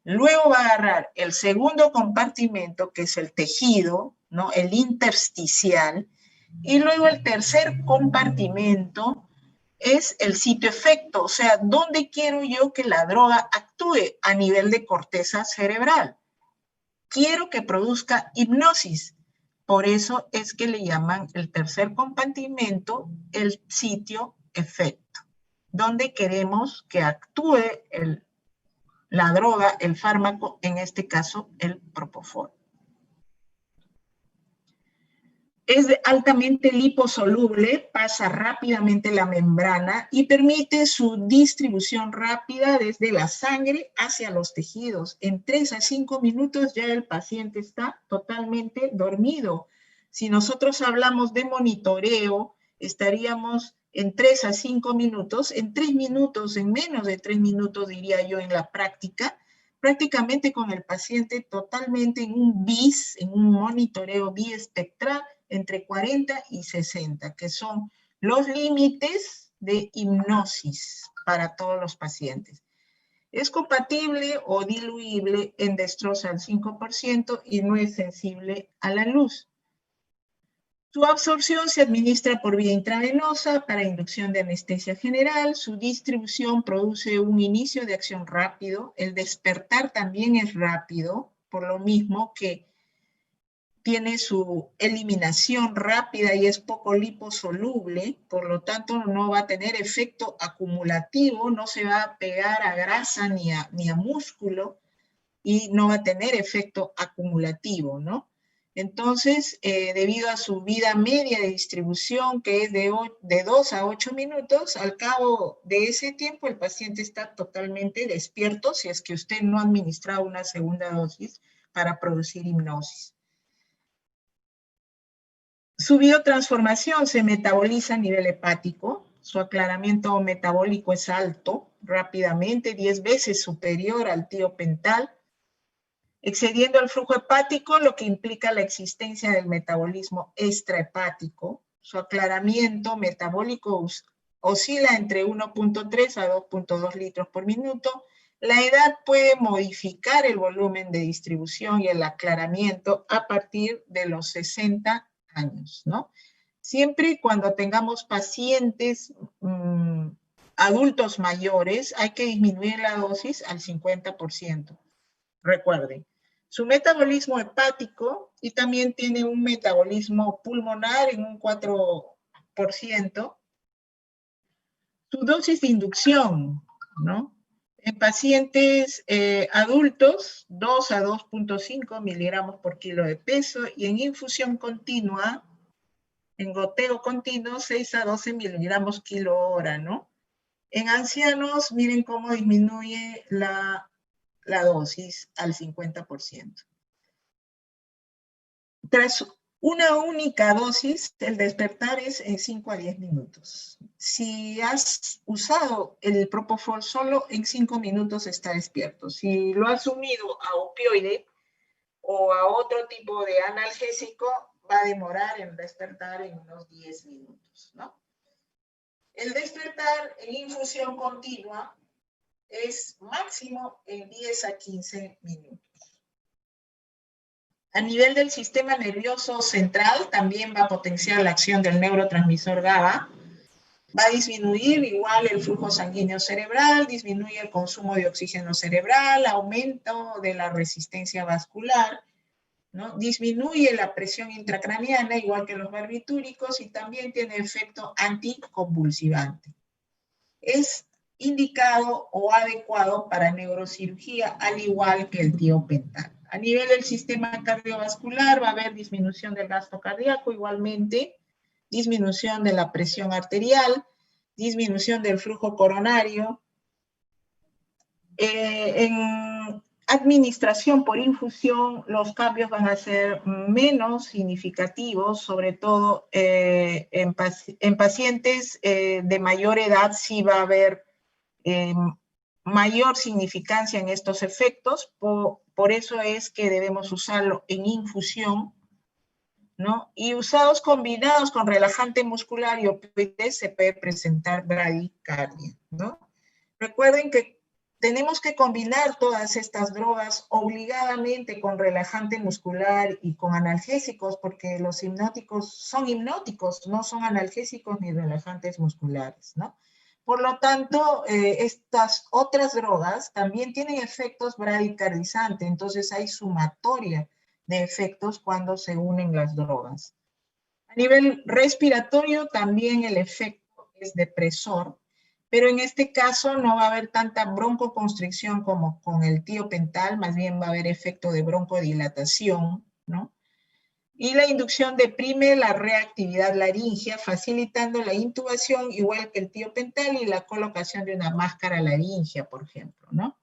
Luego va a agarrar el segundo compartimento, que es el tejido, ¿no? El intersticial. Y luego el tercer compartimento es el sitio efecto, o sea, ¿dónde quiero yo que la droga actúe? A nivel de corteza cerebral. Quiero que produzca hipnosis. Por eso es que le llaman el tercer compartimento el sitio efecto, donde queremos que actúe la droga, el fármaco, en este caso el propofol. Es altamente liposoluble, pasa rápidamente la membrana y permite su distribución rápida desde la sangre hacia los tejidos. En 3 a 5 minutos ya el paciente está totalmente dormido. Si nosotros hablamos de monitoreo, estaríamos en 3 a 5 minutos, en 3 minutos, en menos de 3 minutos diría yo en la práctica, prácticamente con el paciente totalmente en un BIS, en un monitoreo biespectral, entre 40 y 60, que son los límites de hipnosis para todos los pacientes. Es compatible o diluible en dextrosa al 5% y no es sensible a la luz. Su absorción se administra por vía intravenosa para inducción de anestesia general. Su distribución produce un inicio de acción rápido. El despertar también es rápido, por lo mismo que tiene su eliminación rápida y es poco liposoluble, por lo tanto no va a tener efecto acumulativo, no se va a pegar a grasa ni a músculo y no va a tener efecto acumulativo, ¿no? Entonces, debido a su vida media de distribución, que es de 2 a 8 minutos, al cabo de ese tiempo el paciente está totalmente despierto si es que usted no ha administrado una segunda dosis para producir hipnosis. Su biotransformación se metaboliza a nivel hepático, su aclaramiento metabólico es alto, rápidamente, 10 veces superior al tiopental, excediendo el flujo hepático, lo que implica la existencia del metabolismo extrahepático. Su aclaramiento metabólico oscila entre 1.3 a 2.2 litros por minuto. La edad puede modificar el volumen de distribución y el aclaramiento a partir de los 60 años, ¿no? Siempre y cuando tengamos pacientes adultos mayores, hay que disminuir la dosis al 50%. Recuerden, su metabolismo hepático y también tiene un metabolismo pulmonar en un 4%. Su dosis de inducción, ¿no? En pacientes adultos, 2 a 2.5 miligramos por kilo de peso y en infusión continua, en goteo continuo, 6 a 12 miligramos kilo hora, ¿no? En ancianos, miren cómo disminuye la dosis al 50%. Tras una única dosis, el despertar es en 5 a 10 minutos. Si has usado el propofol solo, en 5 minutos está despierto. Si lo has unido a opioide o a otro tipo de analgésico, va a demorar en despertar en unos 10 minutos, ¿no? El despertar en infusión continua es máximo en 10 a 15 minutos. A nivel del sistema nervioso central, también va a potenciar la acción del neurotransmisor GABA, va a disminuir igual el flujo sanguíneo cerebral, disminuye el consumo de oxígeno cerebral, aumento de la resistencia vascular, ¿no? Disminuye la presión intracraniana, igual que los barbitúricos, y también tiene efecto anticonvulsivante. Es indicado o adecuado para neurocirugía, al igual que el tiopental. A nivel del sistema cardiovascular va a haber disminución del gasto cardíaco, igualmente, disminución de la presión arterial, disminución del flujo coronario. En administración por infusión, los cambios van a ser menos significativos, sobre todo en pacientes de mayor edad sí va a haber mayor significancia en estos efectos, por eso es que debemos usarlo en infusión, ¿no? Y usados combinados con relajante muscular y opioides se puede presentar bradicardia, ¿no? Recuerden que tenemos que combinar todas estas drogas obligadamente con relajante muscular y con analgésicos, porque los hipnóticos, no son analgésicos ni relajantes musculares, ¿no? Por lo tanto, estas otras drogas también tienen efectos bradicardizantes, entonces hay sumatoria de efectos cuando se unen las drogas. A nivel respiratorio también el efecto es depresor, pero en este caso no va a haber tanta broncoconstricción como con el tiopental, más bien va a haber efecto de broncodilatación, ¿no? Y la inducción deprime la reactividad laringea, facilitando la intubación, igual que el tiopental, y la colocación de una máscara laringea, por ejemplo, ¿no?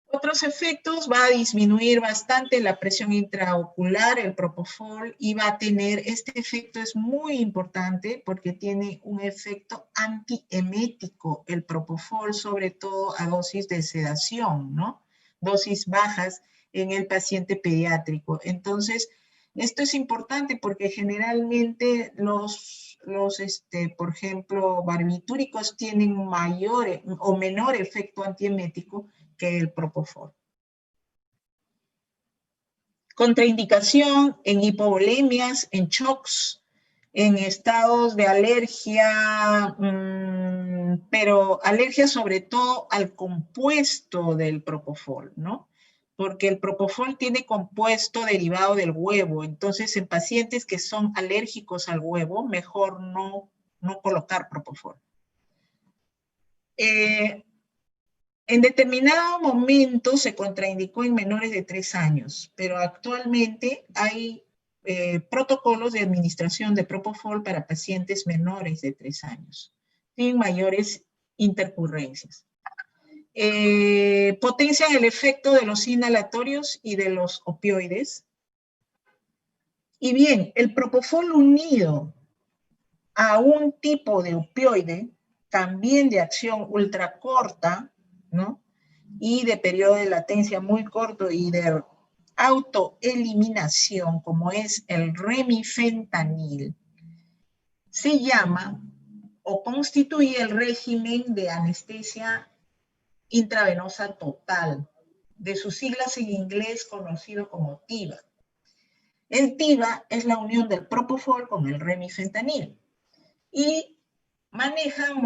Otros efectos: va a disminuir bastante la presión intraocular, el propofol, y va a tener, este efecto es muy importante porque tiene un efecto antiemético, el propofol, sobre todo a dosis de sedación, ¿no? Dosis bajas en el paciente pediátrico. Entonces, esto es importante porque generalmente por ejemplo, barbitúricos tienen mayor o menor efecto antiemético que el propofol. Contraindicación en hipovolemias, en shocks, en estados de alergia, pero alergia sobre todo al compuesto del propofol, ¿no? Porque el propofol tiene compuesto derivado del huevo, entonces en pacientes que son alérgicos al huevo, mejor no colocar propofol. En determinado momento se contraindicó en menores de 3 años, pero actualmente hay protocolos de administración de propofol para pacientes menores de 3 años, sin mayores intercurrencias. Potencian el efecto de los inhalatorios y de los opioides. Y bien, el propofol unido a un tipo de opioide, también de acción ultracorta, ¿no? Y de periodo de latencia muy corto y de autoeliminación, como es el remifentanil, se llama o constituye el régimen de anestesia intravenosa total, de sus siglas en inglés conocido como TIVA. El TIVA es la unión del propofol con el remifentanil y manejan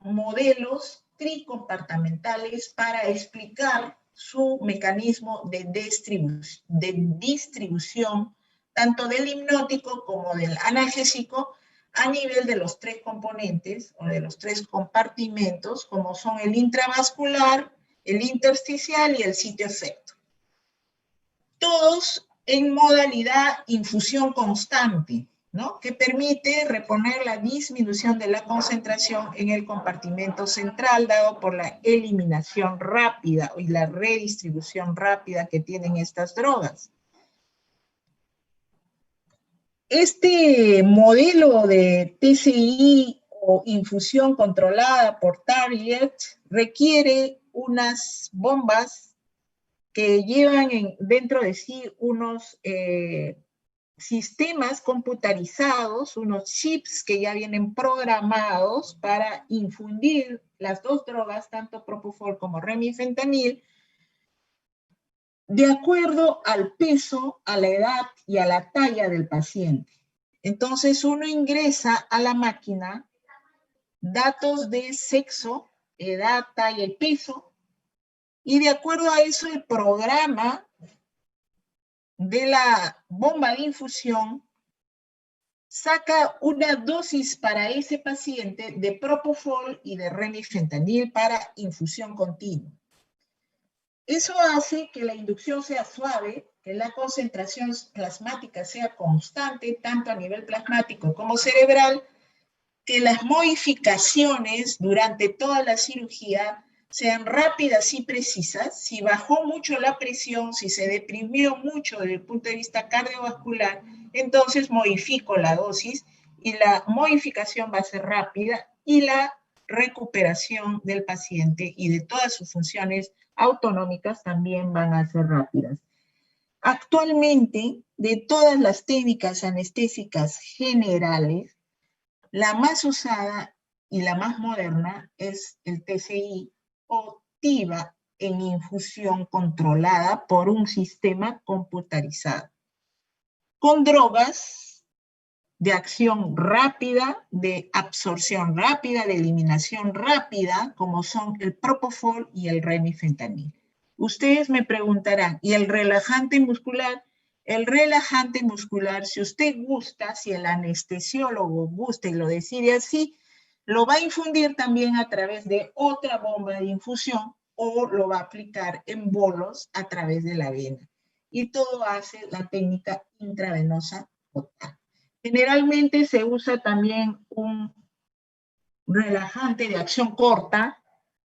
modelos tricompartimentales para explicar su mecanismo de distribución tanto del hipnótico como del analgésico a nivel de los 3 componentes o de los 3 compartimentos, como son el intravascular, el intersticial y el sitio efecto. Todos en modalidad infusión constante, ¿no? Que permite reponer la disminución de la concentración en el compartimento central dado por la eliminación rápida y la redistribución rápida que tienen estas drogas. Este modelo de TCI o infusión controlada por Target requiere unas bombas que llevan dentro de sí unos sistemas computarizados, unos chips que ya vienen programados para infundir las 2 drogas, tanto propofol como remifentanil, de acuerdo al peso, a la edad y a la talla del paciente. Entonces uno ingresa a la máquina datos de sexo, edad, talla y peso, y de acuerdo a eso el programa de la bomba de infusión saca una dosis para ese paciente de propofol y de remifentanil para infusión continua. Eso hace que la inducción sea suave, que la concentración plasmática sea constante, tanto a nivel plasmático como cerebral, que las modificaciones durante toda la cirugía sean rápidas y precisas. Si bajó mucho la presión, si se deprimió mucho desde el punto de vista cardiovascular, entonces modifico la dosis y la modificación va a ser rápida y la recuperación del paciente y de todas sus funciones autonómicas también van a ser rápidas. Actualmente, de todas las técnicas anestésicas generales, la más usada y la más moderna es el TCI o TIVA en infusión controlada por un sistema computarizado, con drogas de acción rápida, de absorción rápida, de eliminación rápida, como son el propofol y el remifentanil. Ustedes me preguntarán, ¿y el relajante muscular? El relajante muscular, si usted gusta, si el anestesiólogo gusta y lo decide así, lo va a infundir también a través de otra bomba de infusión o lo va a aplicar en bolos a través de la vena. Y todo hace la técnica intravenosa total. Generalmente se usa también un relajante de acción corta,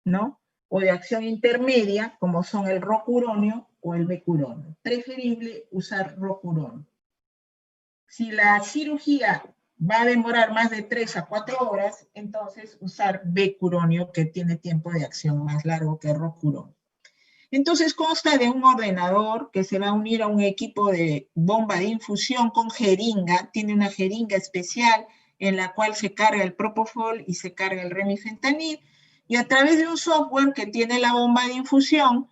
¿no? O de acción intermedia, como son el rocuronio o el becuronio. Preferible usar rocuronio. Si la cirugía va a demorar más de 3 a 4 horas, entonces usar becuronio, que tiene tiempo de acción más largo que rocuronio. Entonces consta de un ordenador que se va a unir a un equipo de bomba de infusión con jeringa. Tiene una jeringa especial en la cual se carga el propofol y se carga el remifentanil. Y a través de un software que tiene la bomba de infusión,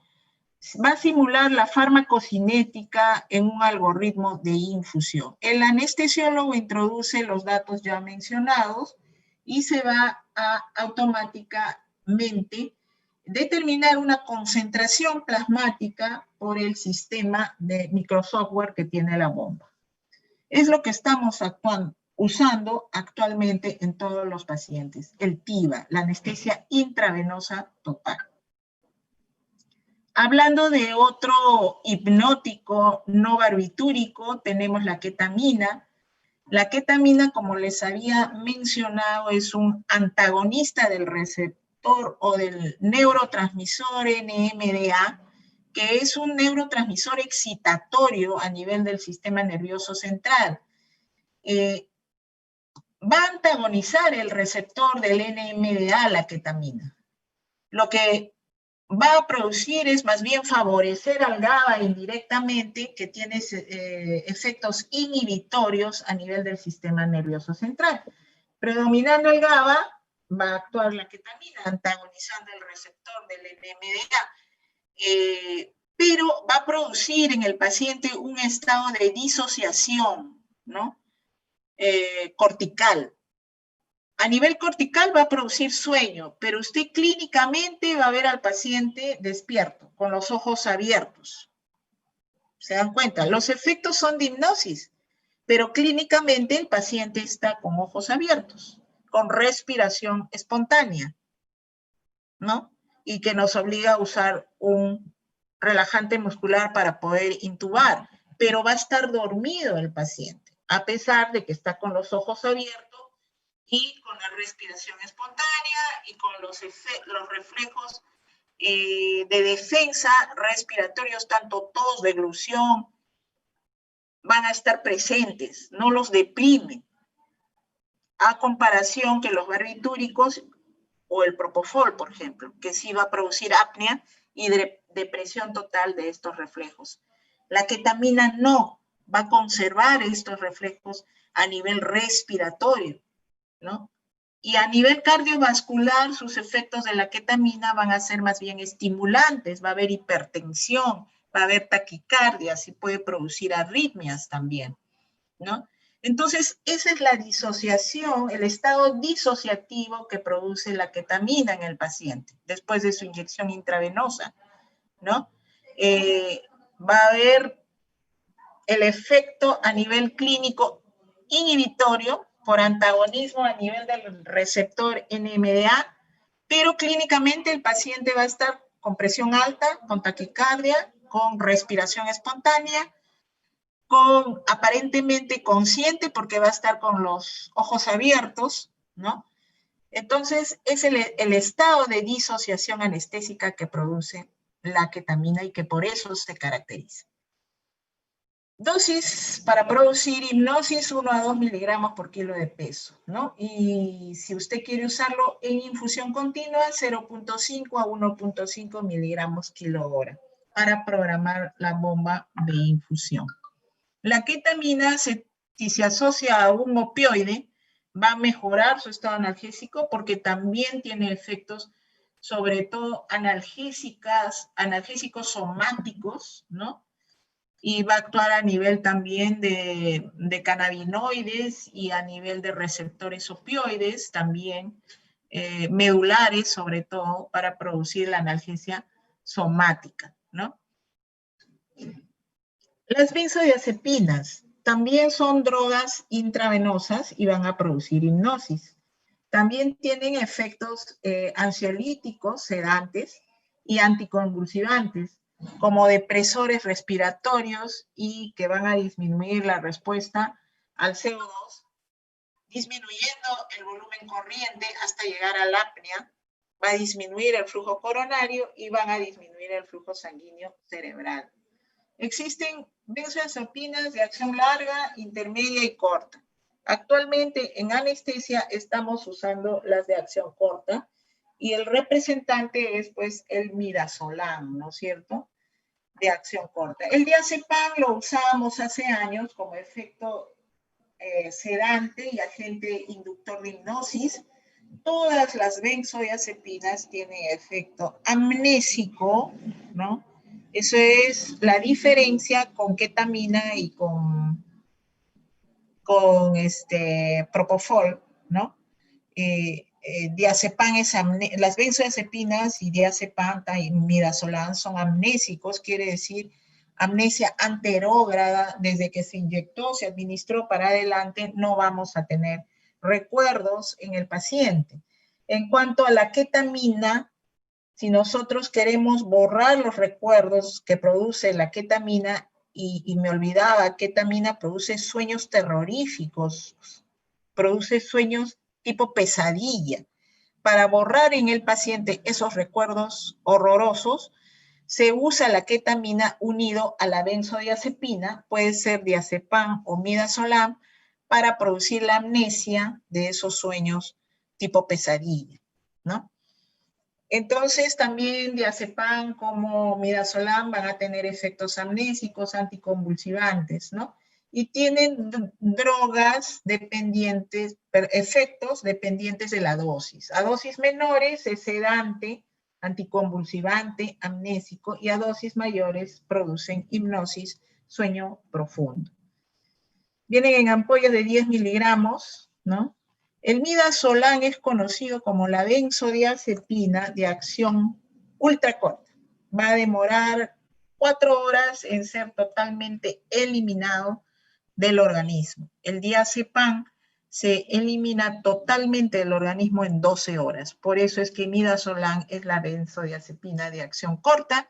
va a simular la farmacocinética en un algoritmo de infusión. El anestesiólogo introduce los datos ya mencionados y se va a automáticamente determinar una concentración plasmática por el sistema de microsoftware que tiene la bomba. Es lo que estamos usando actualmente en todos los pacientes, el TIVA, la anestesia intravenosa total. Hablando de otro hipnótico no barbitúrico, tenemos la ketamina. La ketamina, como les había mencionado, es un antagonista del receptor o del neurotransmisor NMDA, que es un neurotransmisor excitatorio a nivel del sistema nervioso central. Va a antagonizar el receptor del NMDA, la ketamina. Lo que va a producir es más bien favorecer al GABA indirectamente, que tiene efectos inhibitorios a nivel del sistema nervioso central. Predominando el GABA, va a actuar la ketamina, antagonizando el receptor del NMDA, pero va a producir en el paciente un estado de disociación, ¿no? Cortical. A nivel cortical va a producir sueño, pero usted clínicamente va a ver al paciente despierto, con los ojos abiertos. ¿Se dan cuenta? Los efectos son de hipnosis, pero clínicamente el paciente está con ojos abiertos, con respiración espontánea, ¿no? Y que nos obliga a usar un relajante muscular para poder intubar, pero va a estar dormido el paciente, a pesar de que está con los ojos abiertos y con la respiración espontánea y con los reflejos de defensa respiratorios, tanto tos, deglución, van a estar presentes, no los deprimen, a comparación que los barbitúricos o el propofol, por ejemplo, que sí va a producir apnea y depresión total de estos reflejos. La ketamina no, va a conservar estos reflejos a nivel respiratorio, ¿no? Y a nivel cardiovascular, sus efectos de la ketamina van a ser más bien estimulantes, va a haber hipertensión, va a haber taquicardias y puede producir arritmias también, ¿no? Entonces, esa es la disociación, el estado disociativo que produce la ketamina en el paciente después de su inyección intravenosa, ¿no? Va a haber el efecto a nivel clínico inhibitorio por antagonismo a nivel del receptor NMDA, pero clínicamente el paciente va a estar con presión alta, con taquicardia, con respiración espontánea, con aparentemente consciente porque va a estar con los ojos abiertos, ¿no? Entonces, es el estado de disociación anestésica que produce la ketamina y que por eso se caracteriza. Dosis para producir hipnosis, 1 a 2 miligramos por kilo de peso, ¿no? Y si usted quiere usarlo en infusión continua, 0.5 a 1.5 miligramos kilo hora para programar la bomba de infusión. La ketamina, si se asocia a un opioide, va a mejorar su estado analgésico porque también tiene efectos, sobre todo analgésicos somáticos, ¿no? Y va a actuar a nivel también de cannabinoides y a nivel de receptores opioides, también medulares, sobre todo, para producir la analgesia somática, ¿no? Las benzodiazepinas también son drogas intravenosas y van a producir hipnosis. También tienen efectos ansiolíticos, sedantes y anticonvulsivantes, como depresores respiratorios y que van a disminuir la respuesta al CO2, disminuyendo el volumen corriente hasta llegar al apnea, va a disminuir el flujo coronario y van a disminuir el flujo sanguíneo cerebral. Existen benzodiazepinas de acción larga, intermedia y corta. Actualmente en anestesia estamos usando las de acción corta y el representante es pues el midazolam, ¿no es cierto? De acción corta. El diazepam lo usábamos hace años como efecto sedante y agente inductor de hipnosis. Todas las benzodiazepinas tienen efecto amnésico, ¿no? Eso es la diferencia con ketamina y con propofol, ¿no? Diazepam las benzodiazepinas y diazepam y midazolam son amnésicos, quiere decir amnesia anterógrada, desde que se inyectó, se administró para adelante, no vamos a tener recuerdos en el paciente. En cuanto a la ketamina, si nosotros queremos borrar los recuerdos que produce la ketamina, y me olvidaba, ketamina produce sueños terroríficos, produce sueños tipo pesadilla. Para borrar en el paciente esos recuerdos horrorosos, se usa la ketamina unido a la benzodiazepina, puede ser diazepam o midazolam, para producir la amnesia de esos sueños tipo pesadilla, ¿no? Entonces también diazepam como midazolam van a tener efectos amnésicos, anticonvulsivantes, ¿no? Y tienen drogas dependientes, efectos dependientes de la dosis. A dosis menores es sedante, anticonvulsivante, amnésico, y a dosis mayores producen hipnosis, sueño profundo. Vienen en ampollas de 10 miligramos, ¿no? El midazolam es conocido como la benzodiazepina de acción ultracorta. Va a demorar 4 horas en ser totalmente eliminado del organismo. El diazepam se elimina totalmente del organismo en 12 horas. Por eso es que midazolam es la benzodiazepina de acción corta,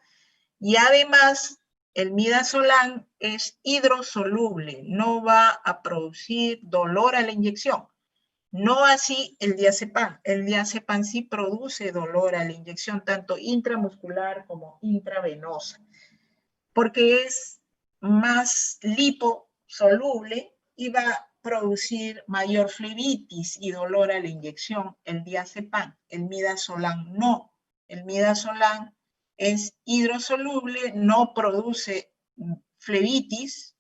y además el midazolam es hidrosoluble, no va a producir dolor a la inyección. No así el diazepam. El diazepam sí produce dolor a la inyección, tanto intramuscular como intravenosa, porque es más liposoluble y va a producir mayor flebitis y dolor a la inyección, el diazepam. El midazolam no. El midazolam es hidrosoluble, no produce flebitis,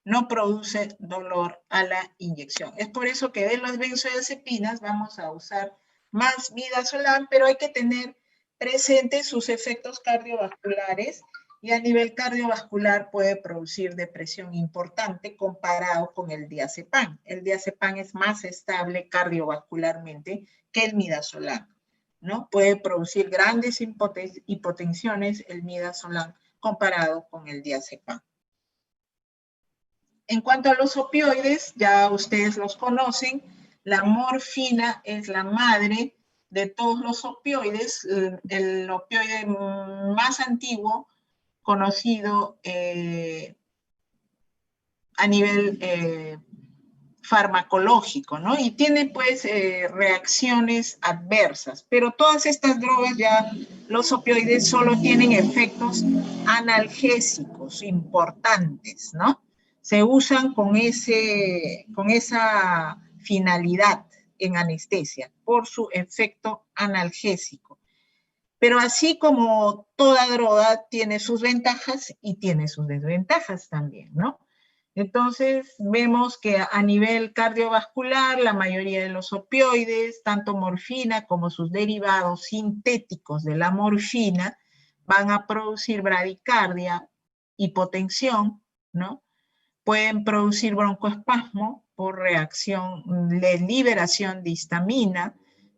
no produce dolor a la inyección. Es por eso que de las benzodiazepinas vamos a usar más midazolam, pero hay que tener presentes sus efectos cardiovasculares, y a nivel cardiovascular puede producir depresión importante comparado con el diazepam. El diazepam es más estable cardiovascularmente que el midazolam, ¿no? Puede producir grandes hipotensiones el midazolam comparado con el diazepam. En cuanto a los opioides, ya ustedes los conocen, la morfina es la madre de todos los opioides, el opioide más antiguo conocido a nivel farmacológico, ¿no? Y tiene pues reacciones adversas, pero todas estas drogas ya, los opioides solo tienen efectos analgésicos importantes, ¿no? Se usan con esa finalidad en anestesia, por su efecto analgésico. Pero así como toda droga tiene sus ventajas y tiene sus desventajas también, ¿no? Entonces vemos que a nivel cardiovascular la mayoría de los opioides, tanto morfina como sus derivados sintéticos de la morfina, van a producir bradicardia, hipotensión, ¿no? Pueden producir broncoespasmo por reacción de liberación de histamina,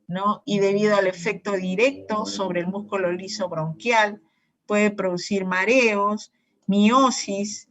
¿no? Y debido al efecto directo sobre el músculo liso bronquial, puede producir mareos, miosis,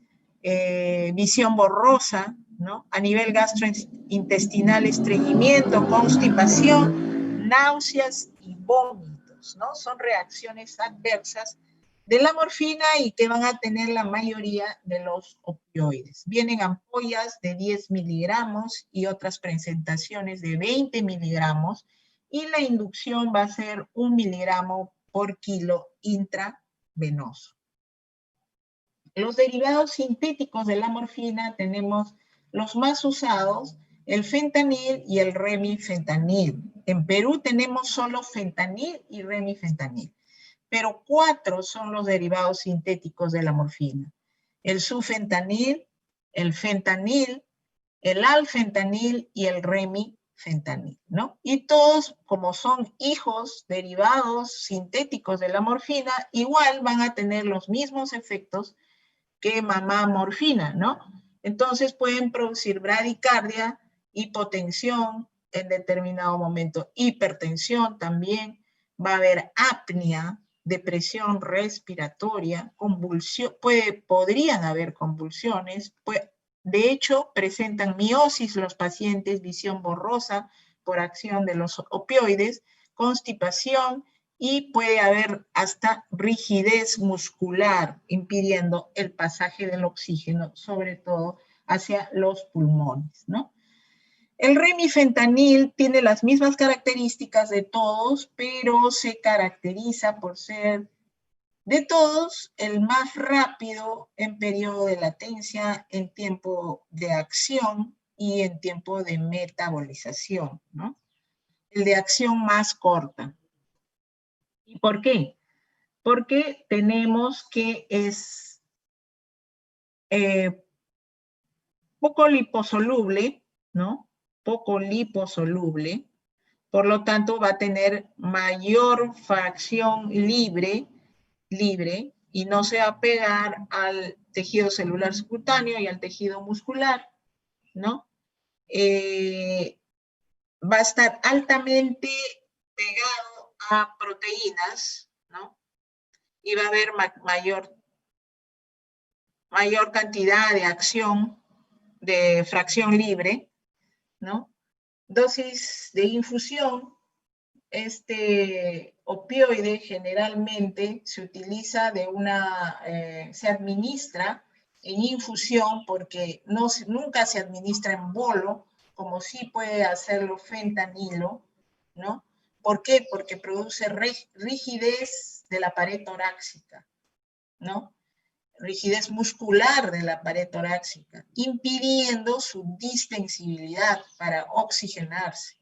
visión borrosa, ¿no? A nivel gastrointestinal, estreñimiento, constipación, náuseas y vómitos, ¿no? Son reacciones adversas de la morfina y que van a tener la mayoría de los opioides. Vienen ampollas de 10 miligramos y otras presentaciones de 20 miligramos y la inducción va a ser 1 miligramo por kilo intravenoso. Los derivados sintéticos de la morfina tenemos los más usados, el fentanil y el remifentanil. En Perú tenemos solo fentanil y remifentanil, pero 4 son los derivados sintéticos de la morfina. El sufentanil, el fentanil, el alfentanil y el remifentanil, ¿no? Y todos, como son hijos derivados sintéticos de la morfina, igual van a tener los mismos efectos que mamá morfina, ¿no? Entonces pueden producir bradicardia, hipotensión en determinado momento, hipertensión también, va a haber apnea, depresión respiratoria, convulsión, podrían haber convulsiones, de hecho presentan miosis los pacientes, visión borrosa por acción de los opioides, constipación, y puede haber hasta rigidez muscular, impidiendo el pasaje del oxígeno, sobre todo hacia los pulmones, ¿no? El remifentanil tiene las mismas características de todos, pero se caracteriza por ser, de todos, el más rápido en periodo de latencia, en tiempo de acción y en tiempo de metabolización, ¿no? El de acción más corta. ¿Y por qué? Porque tenemos que es poco liposoluble, ¿no? Poco liposoluble, por lo tanto va a tener mayor fracción libre y no se va a pegar al tejido celular subcutáneo y al tejido muscular, ¿no? Va a estar altamente pegado a proteínas, ¿no? Y va a haber mayor cantidad de acción de fracción libre, ¿no? Dosis de infusión, este opioide generalmente se utiliza se administra en infusión porque nunca se administra en bolo, como sí puede hacerlo fentanilo, ¿no? ¿Por qué? Porque produce rigidez de la pared torácica, ¿no? Rigidez muscular de la pared torácica, impidiendo su distensibilidad para oxigenarse,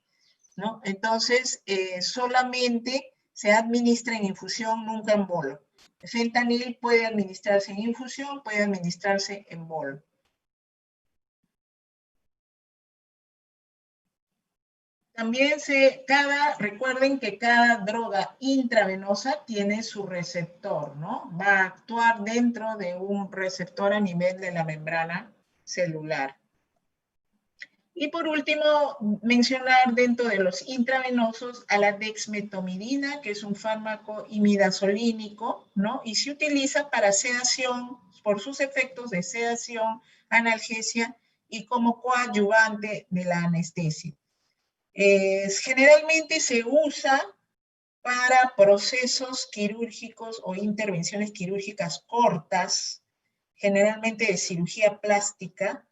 ¿no? Entonces, solamente se administra en infusión, nunca en bolo. El fentanil puede administrarse en infusión, puede administrarse en bolo. También recuerden que cada droga intravenosa tiene su receptor, ¿no? Va a actuar dentro de un receptor a nivel de la membrana celular. Y por último, mencionar dentro de los intravenosos a la dexmetomidina, que es un fármaco imidazolínico, ¿no? Y se utiliza para sedación, por sus efectos de sedación, analgesia y como coadyuvante de la anestesia. Generalmente se usa para procesos quirúrgicos o intervenciones quirúrgicas cortas, generalmente de cirugía plástica,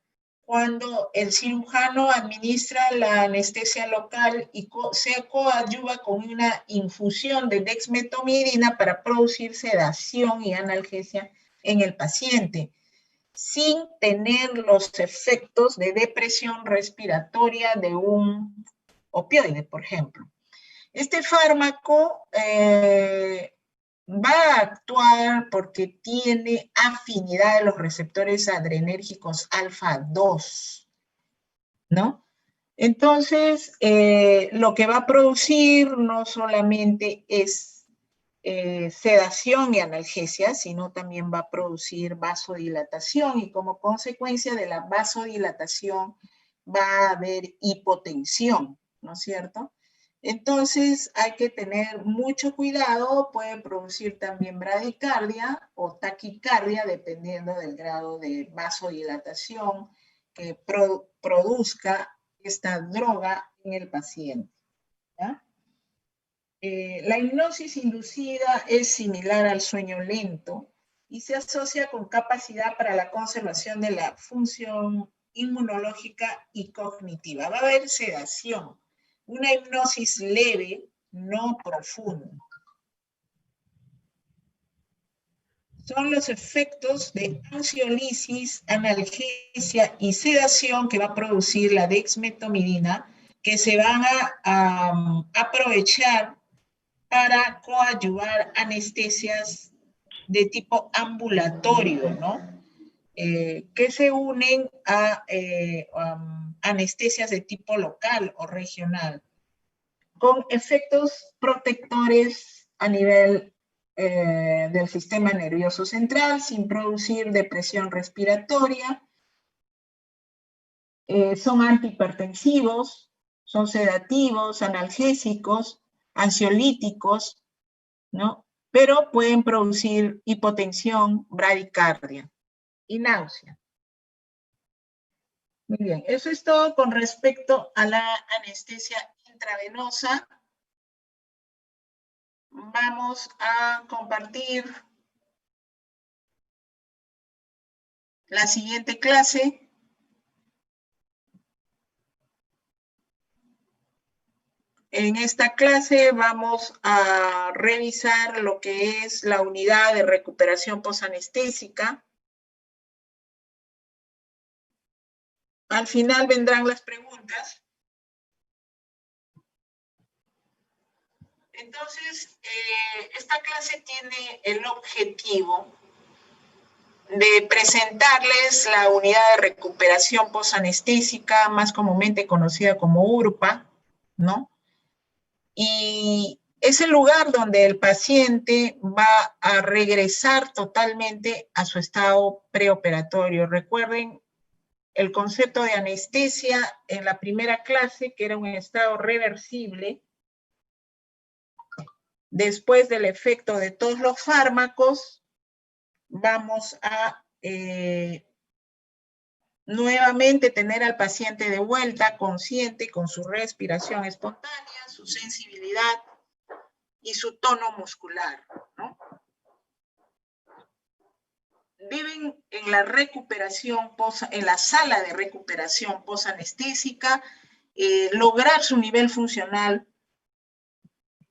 cuando el cirujano administra la anestesia local y se coadyuva con una infusión de dexmetomidina para producir sedación y analgesia en el paciente, sin tener los efectos de depresión respiratoria de un opioide, por ejemplo. Este fármaco va a actuar porque tiene afinidad de los receptores adrenérgicos alfa 2, ¿no? Entonces, lo que va a producir no solamente es sedación y analgesia, sino también va a producir vasodilatación y como consecuencia de la vasodilatación va a haber hipotensión, ¿no es cierto? Entonces hay que tener mucho cuidado, puede producir también bradicardia o taquicardia, dependiendo del grado de vasodilatación que produzca esta droga en el paciente. ¿Ya? La hipnosis inducida es similar al sueño lento y se asocia con capacidad para la conservación de la función inmunológica y cognitiva. Va a haber sedación. Una hipnosis leve, no profunda. Son los efectos de ansiolisis, analgesia y sedación que va a producir la dexmetomidina, que se van a aprovechar para coadyuvar anestesias de tipo ambulatorio, ¿no? Que se unen a anestesias de tipo local o regional, con efectos protectores a nivel del sistema nervioso central, sin producir depresión respiratoria. Son antihipertensivos, son sedativos, analgésicos, ansiolíticos, ¿no? Pero pueden producir hipotensión, bradicardia y náusea. Muy bien, eso es todo con respecto a la anestesia intravenosa. Vamos a compartir la siguiente clase. En esta clase vamos a revisar lo que es la unidad de recuperación posanestésica. Al final vendrán las preguntas. Entonces, esta clase tiene el objetivo de presentarles la unidad de recuperación posanestésica, más comúnmente conocida como URPA, ¿no? Y es el lugar donde el paciente va a regresar totalmente a su estado preoperatorio. Recuerden el concepto de anestesia en la primera clase, que era un estado reversible. Después del efecto de todos los fármacos, vamos a nuevamente tener al paciente de vuelta consciente con su respiración espontánea, su sensibilidad y su tono muscular, ¿no? Deben en la recuperación, en la sala de recuperación posanestésica, lograr su nivel funcional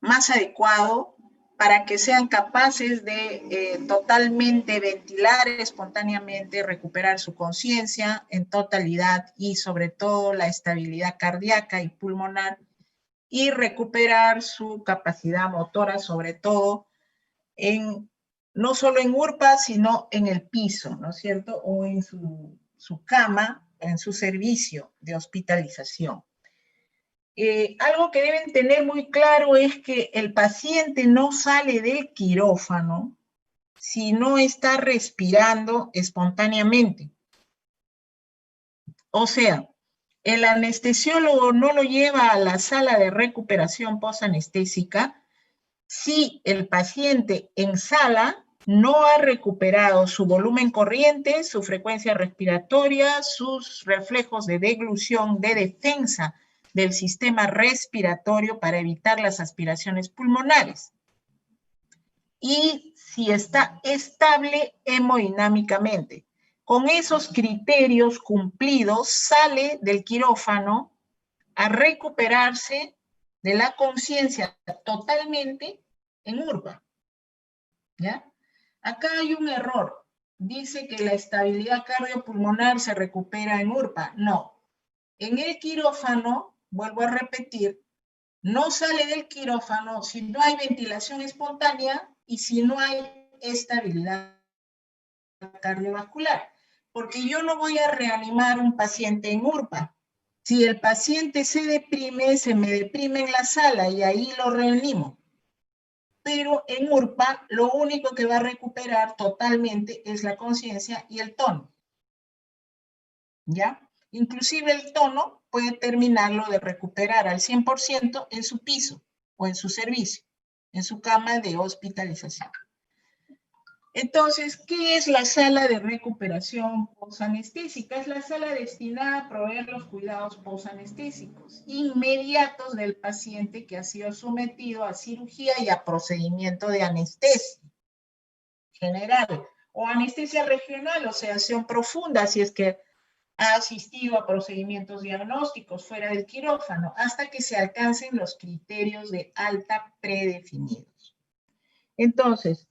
más adecuado para que sean capaces de totalmente ventilar espontáneamente, recuperar su conciencia en totalidad y sobre todo la estabilidad cardíaca y pulmonar, y recuperar su capacidad motora, sobre todo no solo en URPA, sino en el piso, ¿no es cierto? O en su cama, en su servicio de hospitalización. Algo que deben tener muy claro es que el paciente no sale del quirófano si no está respirando espontáneamente. O sea, el anestesiólogo no lo lleva a la sala de recuperación posanestésica si el paciente en sala no ha recuperado su volumen corriente, su frecuencia respiratoria, sus reflejos de deglución, de defensa del sistema respiratorio para evitar las aspiraciones pulmonares. Y si está estable hemodinámicamente. Con esos criterios cumplidos, sale del quirófano a recuperarse de la conciencia totalmente en URPA. ¿Ya? Acá hay un error. Dice que la estabilidad cardiopulmonar se recupera en URPA. No. En el quirófano, vuelvo a repetir, no sale del quirófano si no hay ventilación espontánea y si no hay estabilidad cardiovascular. Porque yo no voy a reanimar un paciente en URPA. Si el paciente se me deprime en la sala y ahí lo reanimo. Pero en URPA lo único que va a recuperar totalmente es la conciencia y el tono. ¿Ya? Inclusive el tono puede terminarlo de recuperar al 100% en su piso o en su servicio, en su cama de hospitalización. Entonces, ¿qué es la sala de recuperación posanestésica? Es la sala destinada a proveer los cuidados posanestésicos inmediatos del paciente que ha sido sometido a cirugía y a procedimiento de anestesia general o anestesia regional o sedación profunda, si es que ha asistido a procedimientos diagnósticos fuera del quirófano, hasta que se alcancen los criterios de alta predefinidos. Entonces,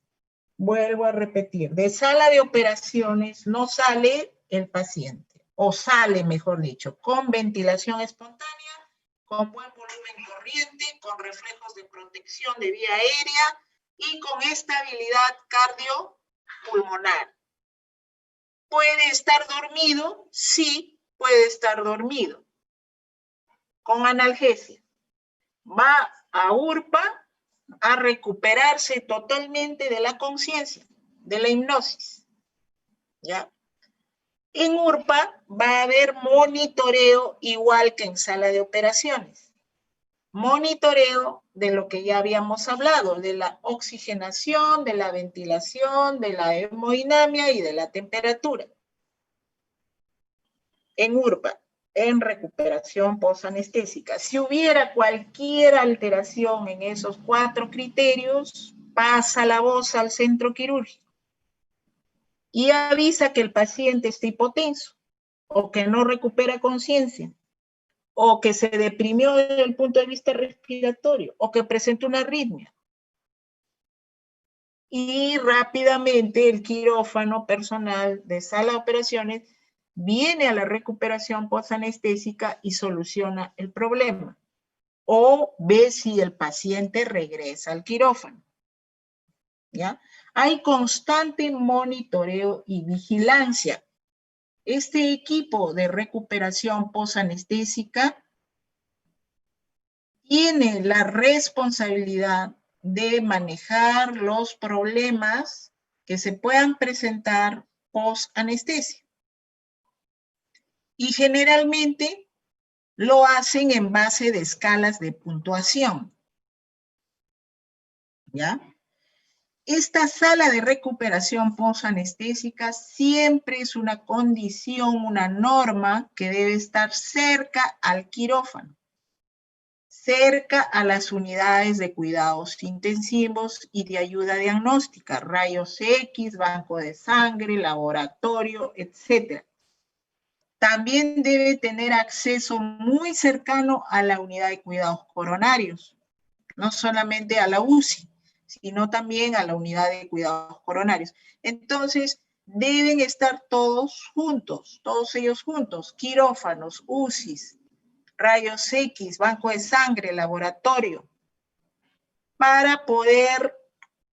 vuelvo a repetir, de sala de operaciones no sale el paciente, o sale, mejor dicho, con ventilación espontánea, con buen volumen corriente, con reflejos de protección de vía aérea y con estabilidad cardiopulmonar. ¿Puede estar dormido? Sí, puede estar dormido. Con analgesia. Va a URPA a recuperarse totalmente de la conciencia, de la hipnosis. ¿Ya? En URPA va a haber monitoreo igual que en sala de operaciones. Monitoreo de lo que ya habíamos hablado, de la oxigenación, de la ventilación, de la hemodinamia y de la temperatura. En URPA, en recuperación posanestésica. Si hubiera cualquier alteración en esos 4 criterios, pasa la voz al centro quirúrgico y avisa que el paciente está hipotenso o que no recupera conciencia o que se deprimió desde el punto de vista respiratorio o que presenta una arritmia. Y rápidamente el quirófano personal de sala de operaciones viene a la recuperación posanestésica y soluciona el problema. O ve si el paciente regresa al quirófano. ¿Ya? Hay constante monitoreo y vigilancia. Este equipo de recuperación posanestésica tiene la responsabilidad de manejar los problemas que se puedan presentar post-anestesia. Y generalmente lo hacen en base de escalas de puntuación. ¿Ya? Esta sala de recuperación posanestésica siempre es una condición, una norma que debe estar cerca al quirófano, cerca a las unidades de cuidados intensivos y de ayuda diagnóstica, rayos X, banco de sangre, laboratorio, etc. También debe tener acceso muy cercano a la unidad de cuidados coronarios, no solamente a la UCI, sino también a la unidad de cuidados coronarios. Entonces, deben estar todos juntos, todos ellos juntos, quirófanos, UCIs, rayos X, banco de sangre, laboratorio, para poder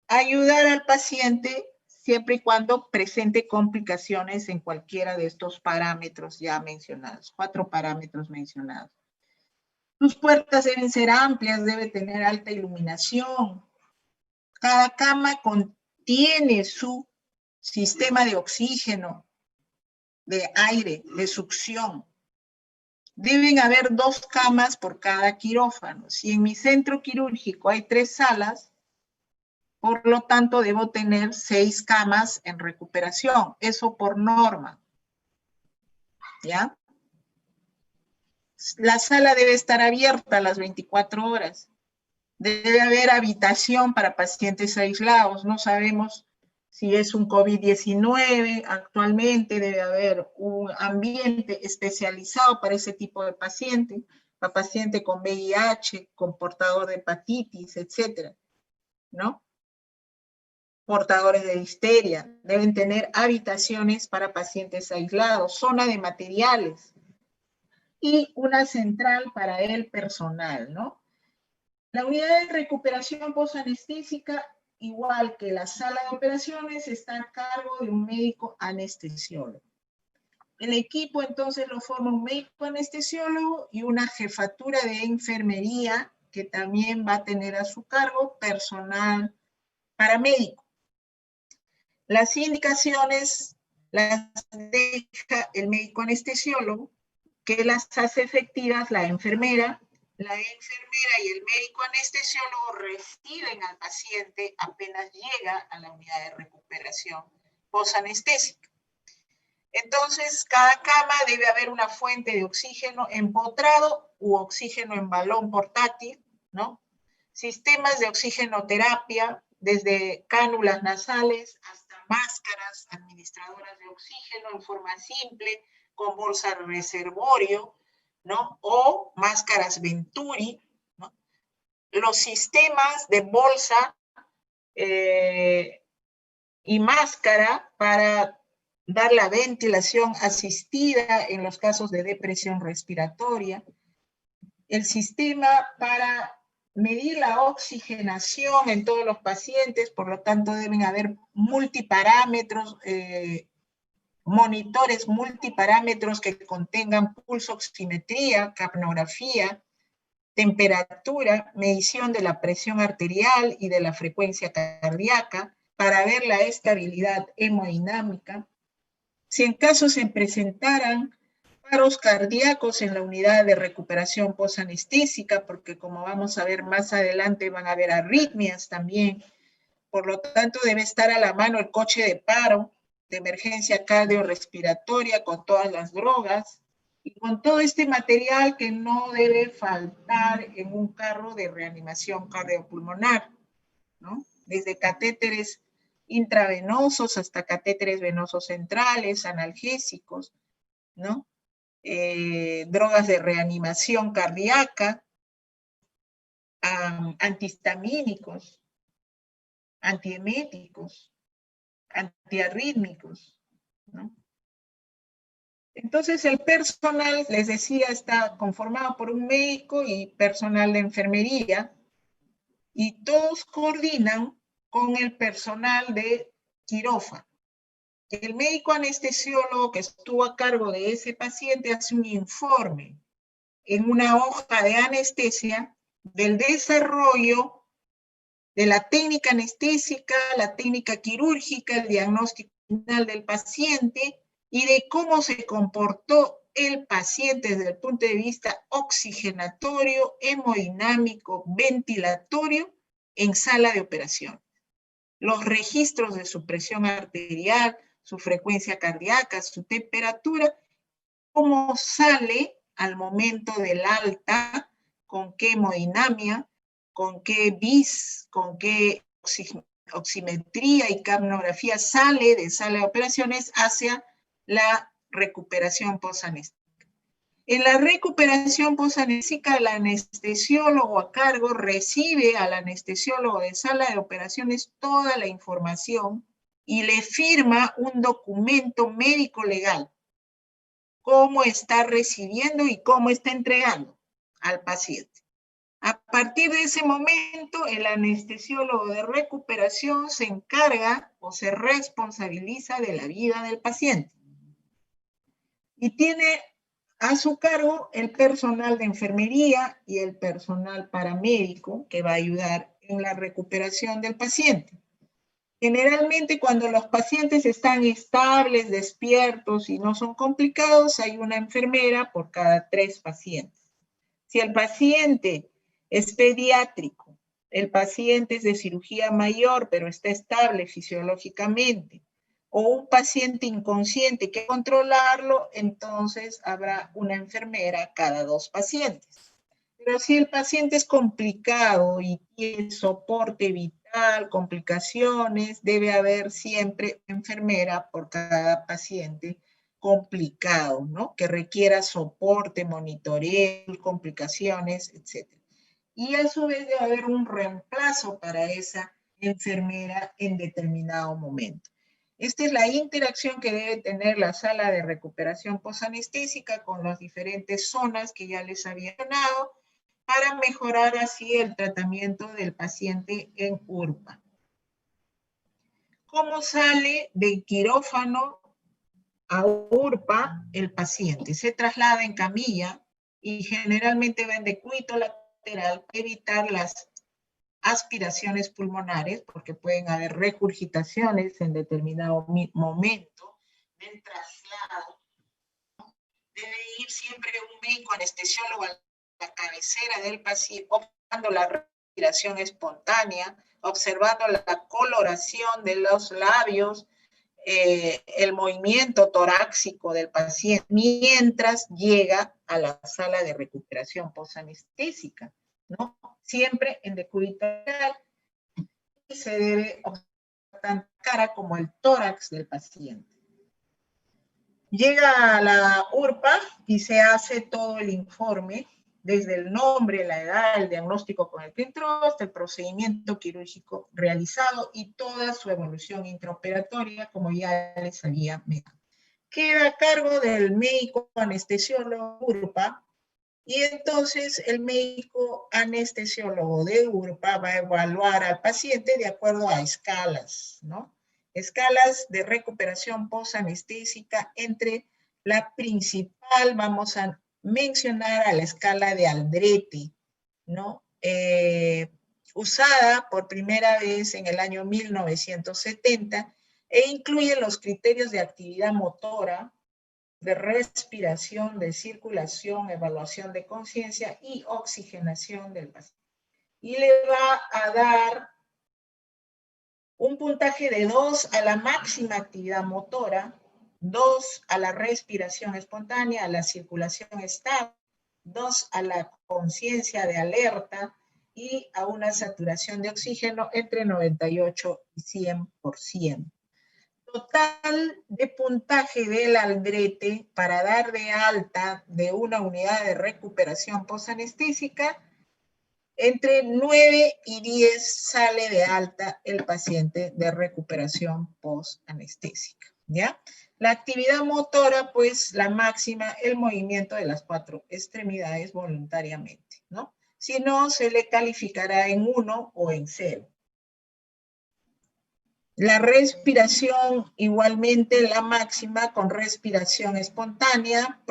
ayudar al paciente siempre y cuando presente complicaciones en cualquiera de estos parámetros ya mencionados, 4 parámetros mencionados. Sus puertas deben ser amplias, debe tener alta iluminación. Cada cama contiene su sistema de oxígeno, de aire, de succión. Deben haber 2 camas por cada quirófano. Si en mi centro quirúrgico hay 3 salas, por lo tanto debo tener 6 camas en recuperación. Eso por norma. ¿Ya? La sala debe estar abierta a las 24 horas. Debe haber habitación para pacientes aislados. No sabemos si es un COVID-19. Actualmente debe haber un ambiente especializado para ese tipo de paciente, para paciente con VIH, con portador de hepatitis, etcétera, ¿no? Portadores de difteria. Deben tener habitaciones para pacientes aislados, zona de materiales y una central para el personal, ¿no? La unidad de recuperación posanestésica, igual que la sala de operaciones, está a cargo de un médico anestesiólogo. El equipo entonces lo forma un médico anestesiólogo y una jefatura de enfermería que también va a tener a su cargo personal paramédico. Las indicaciones las deja el médico anestesiólogo que las hace efectivas la enfermera y el médico anestesiólogo reciben al paciente apenas llega a la unidad de recuperación posanestésica. Entonces, cada cama debe haber una fuente de oxígeno empotrado u oxígeno en balón portátil, ¿no? Sistemas de oxigenoterapia, desde cánulas nasales hasta máscaras administradoras de oxígeno en forma simple, con bolsa reservorio, ¿no? O máscaras Venturi, ¿no? Los sistemas de bolsa y máscara para dar la ventilación asistida en los casos de depresión respiratoria, el sistema para medir la oxigenación en todos los pacientes, por lo tanto deben haber multiparámetros, monitores multiparámetros que contengan pulso oximetría, capnografía, temperatura, medición de la presión arterial y de la frecuencia cardíaca para ver la estabilidad hemodinámica. Si en caso se presentaran paros cardíacos en la unidad de recuperación posanestésica, porque como vamos a ver más adelante van a haber arritmias también, por lo tanto debe estar a la mano el coche de paro, de emergencia cardiorrespiratoria con todas las drogas y con todo este material que no debe faltar en un carro de reanimación cardiopulmonar, ¿no? Desde catéteres intravenosos hasta catéteres venosos centrales, analgésicos, ¿no? Drogas de reanimación cardíaca, antihistamínicos, antieméticos, antiarrítmicos, ¿no? Entonces el personal, les decía, está conformado por un médico y personal de enfermería y todos coordinan con el personal de quirófano. El médico anestesiólogo que estuvo a cargo de ese paciente hace un informe en una hoja de anestesia del desarrollo de la técnica anestésica, la técnica quirúrgica, el diagnóstico final del paciente y de cómo se comportó el paciente desde el punto de vista oxigenatorio, hemodinámico, ventilatorio en sala de operación. Los registros de su presión arterial, su frecuencia cardíaca, su temperatura, cómo sale al momento del alta, con qué hemodinamia, con qué BIS, con qué oximetría y capnografía sale de sala de operaciones hacia la recuperación posanestésica. En la recuperación posanestésica, el anestesiólogo a cargo recibe al anestesiólogo de sala de operaciones toda la información y le firma un documento médico legal, cómo está recibiendo y cómo está entregando al paciente. A partir de ese momento, el anestesiólogo de recuperación se encarga o se responsabiliza de la vida del paciente. Y tiene a su cargo el personal de enfermería y el personal paramédico que va a ayudar en la recuperación del paciente. Generalmente cuando los pacientes están estables, despiertos y no son complicados, hay una enfermera por cada 3 pacientes. Si el paciente es pediátrico, el paciente es de cirugía mayor, pero está estable fisiológicamente, o un paciente inconsciente que controlarlo, entonces habrá una enfermera cada 2 pacientes. Pero si el paciente es complicado y tiene soporte vital, complicaciones, debe haber siempre enfermera por cada paciente complicado, ¿no? Que requiera soporte, monitoreo, complicaciones, etc. Y a su vez debe haber un reemplazo para esa enfermera en determinado momento. Esta es la interacción que debe tener la sala de recuperación posanestésica con las diferentes zonas que ya les había mencionado para mejorar así el tratamiento del paciente en URPA. ¿Cómo sale del quirófano a URPA el paciente? Se traslada en camilla y generalmente va en decúbito lateral para evitar las aspiraciones pulmonares, porque pueden haber regurgitaciones en determinado momento del traslado. Debe ir siempre un médico anestesiólogo a la cabecera del paciente, observando la respiración espontánea, observando la coloración de los labios, el movimiento torácico del paciente, mientras llega a la sala de recuperación posanestésica, ¿no? Siempre en decúbito lateral, y se debe observar tanto la cara como el tórax del paciente. Llega a la URPA y se hace todo el informe, desde el nombre, la edad, el diagnóstico con el que entró, hasta el procedimiento quirúrgico realizado y toda su evolución intraoperatoria, como ya les había mencionado. Queda a cargo del médico anestesiólogo URPA, y entonces el médico anestesiólogo de URPA va a evaluar al paciente de acuerdo a escalas, ¿no? Escalas de recuperación posanestésica. Entre la principal vamos a mencionar a la escala de Aldrete, ¿no? Usada por primera vez en el año 1970 e incluye los criterios de actividad motora, de respiración, de circulación, evaluación de conciencia y oxigenación del paciente. Y le va a dar un puntaje de 2 a la máxima actividad motora, 2 a la respiración espontánea, a la circulación estable, 2 a la conciencia de alerta y a una saturación de oxígeno entre 98 y 100%. Total de puntaje del Aldrete para dar de alta de una unidad de recuperación posanestésica, entre 9 y 10 sale de alta el paciente de recuperación posanestésica, ¿ya? La actividad motora, pues la máxima, el movimiento de las 4 extremidades voluntariamente, ¿no? Si no, se le calificará en 1 o en 0. La respiración, igualmente la máxima con respiración espontánea,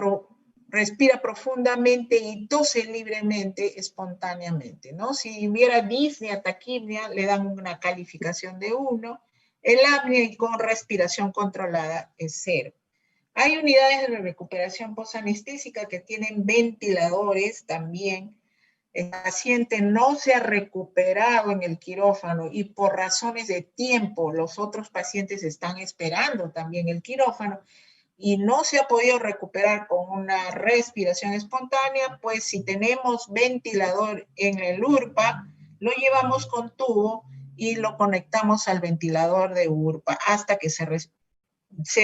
respira profundamente y tose libremente espontáneamente, ¿no? Si hubiera disnea, taquipnea, le dan una calificación de 1. El apnea y con respiración controlada es 0. Hay unidades de recuperación posanestésica que tienen ventiladores también. El paciente no se ha recuperado en el quirófano y por razones de tiempo los otros pacientes están esperando también el quirófano y no se ha podido recuperar con una respiración espontánea, pues si tenemos ventilador en el URPA, lo llevamos con tubo y lo conectamos al ventilador de URPA hasta que se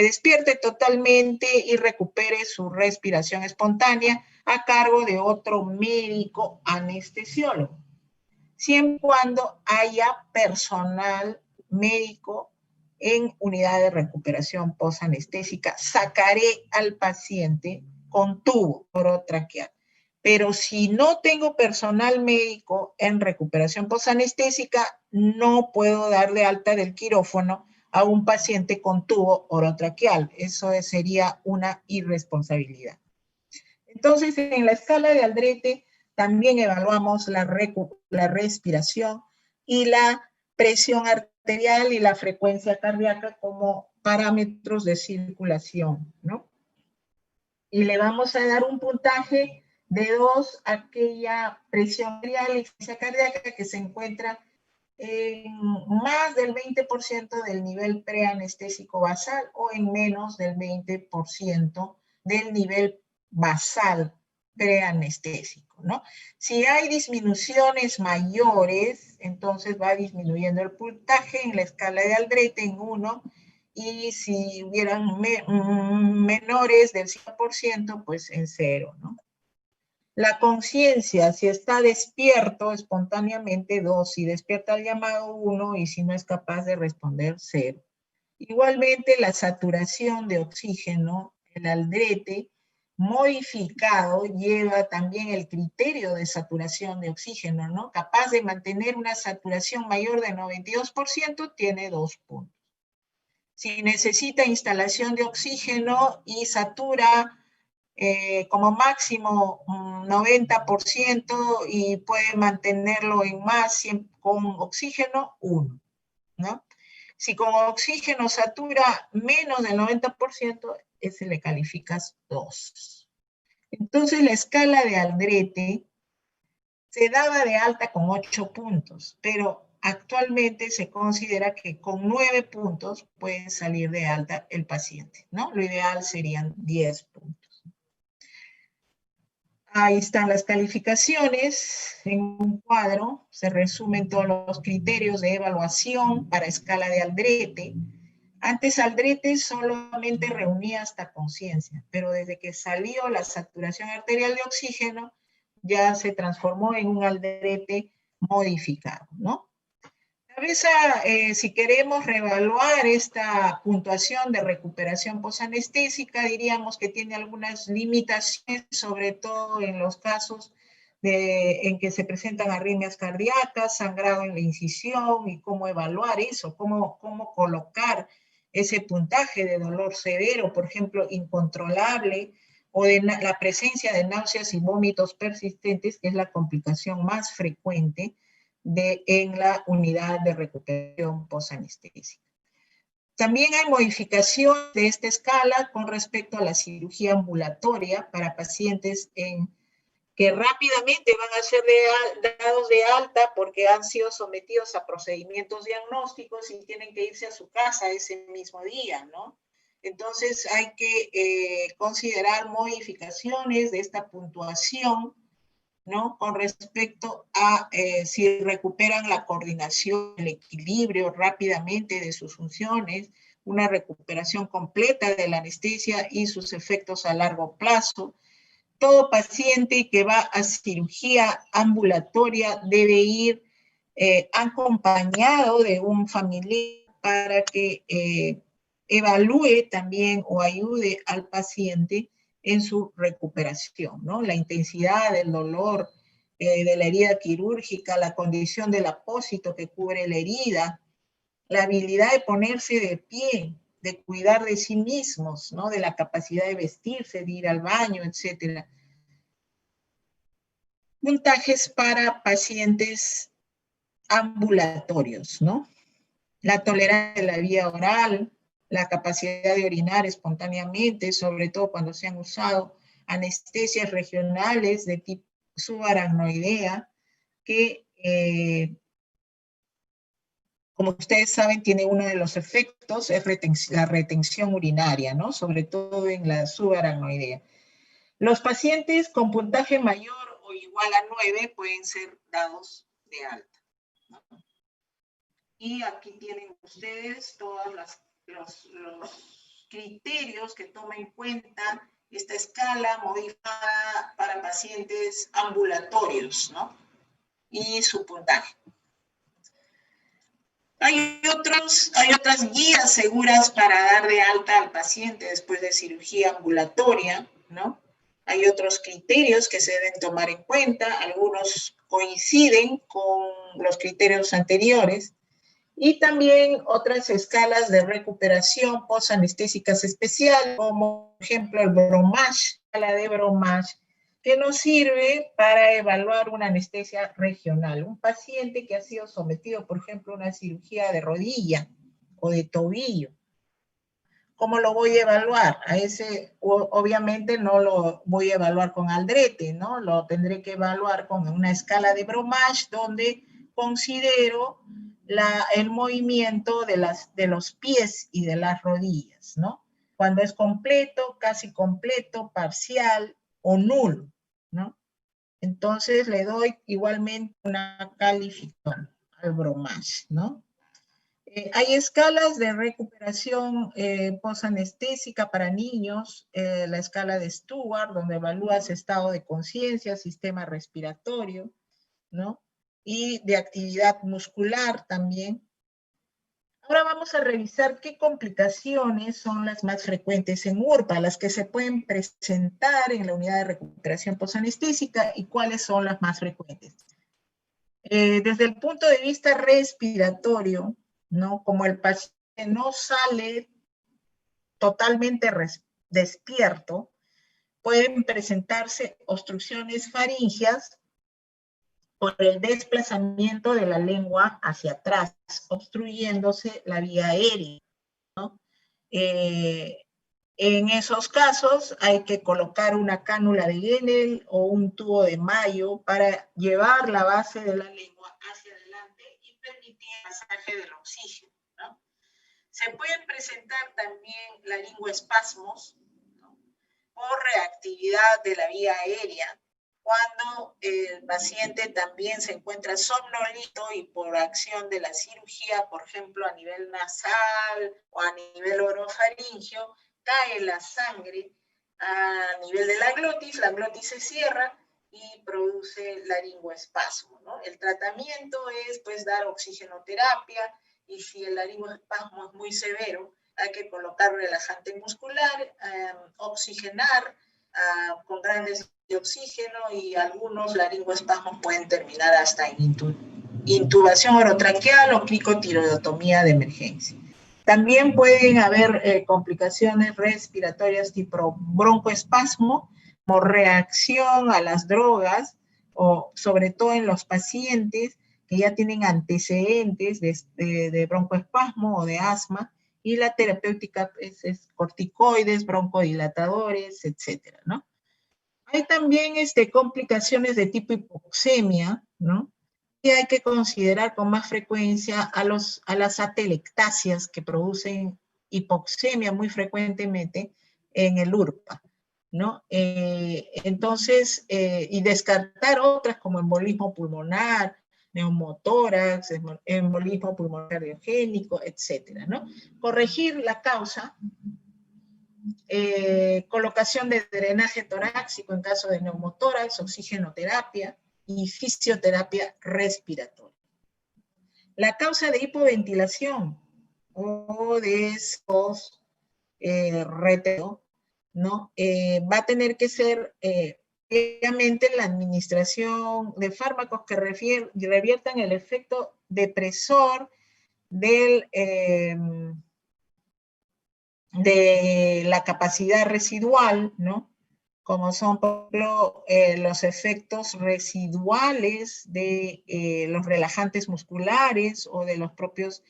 despierte totalmente y recupere su respiración espontánea a cargo de otro médico anestesiólogo, siempre y cuando haya personal médico en unidad de recuperación posanestésica. Sacaré al paciente con tubo orotraqueal. Pero si no tengo personal médico en recuperación posanestésica, no puedo dar de alta del quirófano a un paciente con tubo orotraqueal. Eso sería una irresponsabilidad. Entonces, en la escala de Aldrete también evaluamos la respiración y la presión arterial y la frecuencia cardíaca como parámetros de circulación, ¿no? Y le vamos a dar un puntaje de 2 a aquella presión arterial y frecuencia cardíaca que se encuentra en más del 20% del nivel preanestésico basal o en menos del 20% del nivel basal preanestésico, ¿no? Si hay disminuciones mayores, entonces va disminuyendo el puntaje en la escala de Aldrete en 1, y si hubieran menores del 100%, pues en 0, ¿no? La conciencia, si está despierto espontáneamente, 2, si despierta el llamado, 1, y si no es capaz de responder, 0. Igualmente, la saturación de oxígeno, el Aldrete modificado lleva también el criterio de saturación de oxígeno, ¿no? Capaz de mantener una saturación mayor de 92%, tiene 2 puntos. Si necesita instalación de oxígeno y satura como máximo 90% y puede mantenerlo en más con oxígeno, 1, ¿no? Si con oxígeno satura menos del 90%, ese le calificas 2. Entonces la escala de Aldrete se daba de alta con 8 puntos, pero actualmente se considera que con 9 puntos pueden salir de alta el paciente, ¿no? Lo ideal serían 10 puntos. Ahí están las calificaciones. En un cuadro se resumen todos los criterios de evaluación para escala de Aldrete. Antes Aldrete solamente reunía hasta conciencia, pero desde que salió la saturación arterial de oxígeno, ya se transformó en un Aldrete modificado, ¿no? Si queremos reevaluar esta puntuación de recuperación posanestésica, diríamos que tiene algunas limitaciones, sobre todo en los casos en que se presentan arritmias cardíacas, sangrado en la incisión, y cómo evaluar eso, cómo colocar ese puntaje de dolor severo, por ejemplo, incontrolable, o de la presencia de náuseas y vómitos persistentes, que es la complicación más frecuente en la unidad de recuperación posanestésica. También hay modificación de esta escala con respecto a la cirugía ambulatoria para pacientes que rápidamente van a ser dados de alta porque han sido sometidos a procedimientos diagnósticos y tienen que irse a su casa ese mismo día, ¿no? Entonces hay que considerar modificaciones de esta puntuación, ¿no? Con respecto a si recuperan la coordinación, el equilibrio rápidamente de sus funciones, una recuperación completa de la anestesia y sus efectos a largo plazo. Todo paciente que va a cirugía ambulatoria debe ir acompañado de un familiar para que evalúe también o ayude al paciente en su recuperación, ¿no? La intensidad del dolor de la herida quirúrgica, la condición del apósito que cubre la herida, la habilidad de ponerse de pie, de cuidar de sí mismos, ¿no? De la capacidad de vestirse, de ir al baño, etc. Puntajes para pacientes ambulatorios, ¿no? La tolerancia de la vía oral, la capacidad de orinar espontáneamente, sobre todo cuando se han usado anestesias regionales de tipo subaracnoidea, que, como ustedes saben, tiene uno de los efectos, es la retención urinaria, ¿no? Sobre todo en la subaracnoidea. Los pacientes con puntaje mayor o igual a 9 pueden ser dados de alta, ¿no? Y aquí tienen ustedes todos los criterios que toma en cuenta esta escala modificada para pacientes ambulatorios, ¿no? Y su puntaje. Hay otras guías seguras para dar de alta al paciente después de cirugía ambulatoria, ¿no? Hay otros criterios que se deben tomar en cuenta, algunos coinciden con los criterios anteriores, y también otras escalas de recuperación posanestésicas especial, como por ejemplo el Bromage, la de Bromage, que nos sirve para evaluar una anestesia regional. Un paciente que ha sido sometido, por ejemplo, a una cirugía de rodilla o de tobillo, ¿cómo lo voy a evaluar? A ese, obviamente, no lo voy a evaluar con Aldrete, ¿no? Lo tendré que evaluar con una escala de Bromage, donde considero el movimiento de los pies y de las rodillas, ¿no? Cuando es completo, casi completo, parcial o nulo, ¿no? Entonces le doy igualmente una calificación al Bromage, ¿no? Hay escalas de recuperación posanestésica para niños, la escala de Stewart, donde evalúas estado de conciencia, sistema respiratorio, ¿no? Y de actividad muscular también. Ahora vamos a revisar qué complicaciones son las más frecuentes en URPA, las que se pueden presentar en la unidad de recuperación posanestésica y cuáles son las más frecuentes. Desde el punto de vista respiratorio, ¿no? Como el paciente no sale totalmente despierto, pueden presentarse obstrucciones faringias por el desplazamiento de la lengua hacia atrás, obstruyéndose la vía aérea, ¿no? En esos casos hay que colocar una cánula de Guenel o un tubo de Mayo para llevar la base de la lengua hacia adelante y permitir el pasaje del oxígeno, ¿no? Se pueden presentar también laringoespasmos, ¿no?, por reactividad de la vía aérea, cuando el paciente también se encuentra somnoliento y por acción de la cirugía, por ejemplo, a nivel nasal o a nivel orofaringio, cae la sangre a nivel de la glotis se cierra y produce laringoespasmo, ¿no? El tratamiento es, pues, dar oxigenoterapia, y si el laringoespasmo es muy severo, hay que colocar relajante muscular, oxigenar con grandes de oxígeno, y algunos laringoespasmos pueden terminar hasta en intubación orotranqueal o cricotiroidotomía de emergencia. También pueden haber complicaciones respiratorias tipo broncoespasmo, como reacción a las drogas, o sobre todo en los pacientes que ya tienen antecedentes de broncoespasmo o de asma, y la terapéutica es corticoides, broncodilatadores, etcétera, ¿no? Hay también complicaciones de tipo hipoxemia, ¿no? Y hay que considerar con más frecuencia a las atelectasias que producen hipoxemia muy frecuentemente en el URPA, ¿no? Entonces, y descartar otras como embolismo pulmonar, neumotórax, embolismo pulmonar cardiogénico, etcétera, ¿no? Corregir la causa, colocación de drenaje torácico en caso de neumotórax, oxigenoterapia y fisioterapia respiratoria. La causa de hipoventilación o de reteo, ¿no? Va a tener que ser obviamente la administración de fármacos que reviertan el efecto depresor de la capacidad residual, ¿no? Como son, por ejemplo, los efectos residuales de los relajantes musculares o de los propios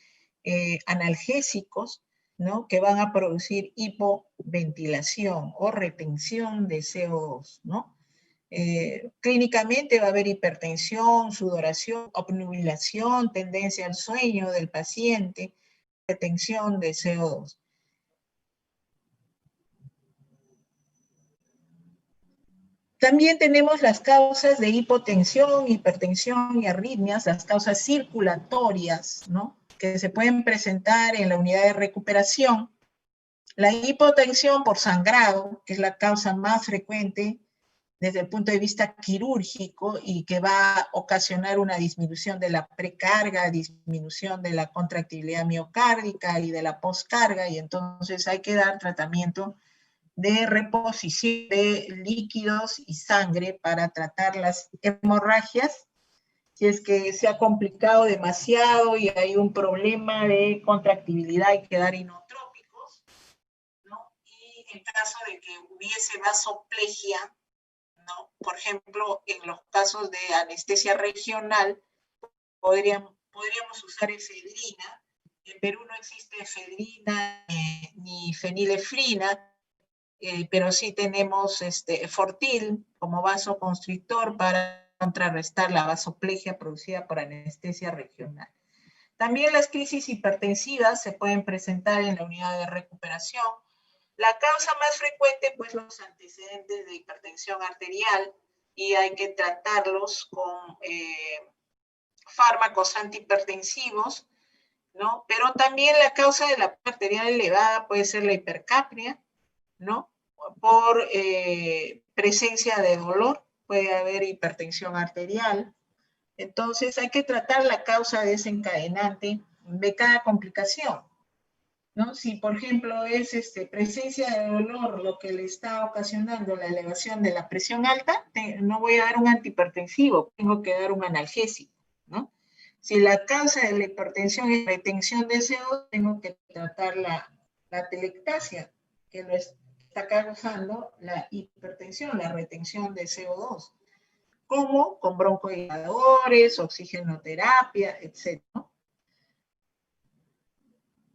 analgésicos, ¿no?, que van a producir hipoventilación o retención de CO2, ¿no? Clínicamente va a haber hipertensión, sudoración, obnubilación, tendencia al sueño del paciente, retención de CO2. También tenemos las causas de hipotensión, hipertensión y arritmias, las causas circulatorias, ¿no?, que se pueden presentar en la unidad de recuperación. La hipotensión por sangrado, que es la causa más frecuente desde el punto de vista quirúrgico y que va a ocasionar una disminución de la precarga, disminución de la contractilidad miocárdica y de la poscarga, y entonces hay que dar tratamiento de reposición de líquidos y sangre para tratar las hemorragias, si es que se ha complicado demasiado y hay un problema de contractibilidad, hay que dar inotrópicos, ¿no? Y en caso de que hubiese vasoplegia, ¿no?, por ejemplo, en los casos de anestesia regional, podríamos usar efedrina. En Perú no existe efedrina ni fenilefrina, pero sí tenemos Fortil como vasoconstrictor para contrarrestar la vasoplegia producida por anestesia regional. También las crisis hipertensivas se pueden presentar en la unidad de recuperación. La causa más frecuente, pues, los antecedentes de hipertensión arterial, y hay que tratarlos con fármacos antihipertensivos, ¿no? Pero también la causa de la presión arterial elevada puede ser la hipercapnia, ¿no? Por presencia de dolor, puede haber hipertensión arterial. Entonces hay que tratar la causa desencadenante de cada complicación, ¿no? Si, por ejemplo, es presencia de dolor lo que le está ocasionando la elevación de la presión alta, no voy a dar un antihipertensivo, tengo que dar un analgésico, ¿no? Si la causa de la hipertensión es retención de CO2, tengo que tratar la atelectasia, que lo está causando la hipertensión, la retención de CO2, como con broncodilatadores, oxigenoterapia, etc., ¿no?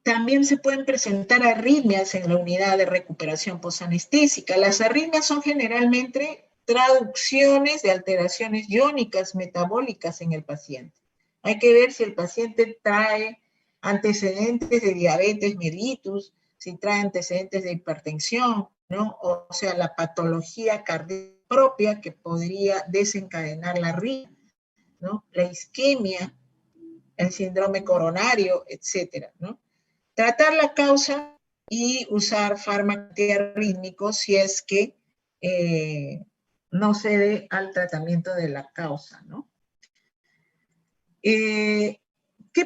También se pueden presentar arritmias en la unidad de recuperación posanestésica. Las arritmias son generalmente traducciones de alteraciones iónicas metabólicas en el paciente. Hay que ver si el paciente trae antecedentes de diabetes mellitus, si trae antecedentes de hipertensión, ¿no? O sea, la patología cardíaca propia que podría desencadenar la arritmia, ¿no? La isquemia, el síndrome coronario, etcétera, ¿no? Tratar la causa y usar fármacos antiarrítmicos si es que no cede al tratamiento de la causa, ¿no? ¿Qué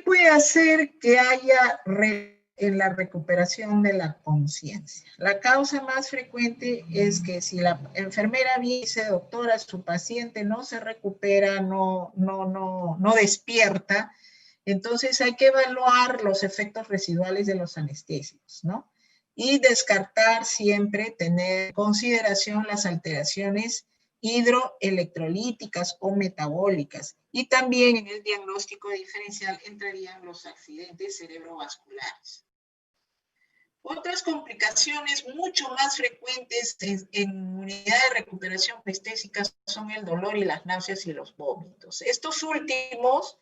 puede hacer que haya en la recuperación de la conciencia? La causa más frecuente es que si la enfermera dice, doctora, su paciente no se recupera, no despierta, entonces hay que evaluar los efectos residuales de los anestésicos, ¿no? Y descartar siempre, tener en consideración las alteraciones hidroelectrolíticas o metabólicas. Y también en el diagnóstico diferencial entrarían los accidentes cerebrovasculares. Otras complicaciones mucho más frecuentes en unidad de recuperación anestésica son el dolor y las náuseas y los vómitos. Estos últimos,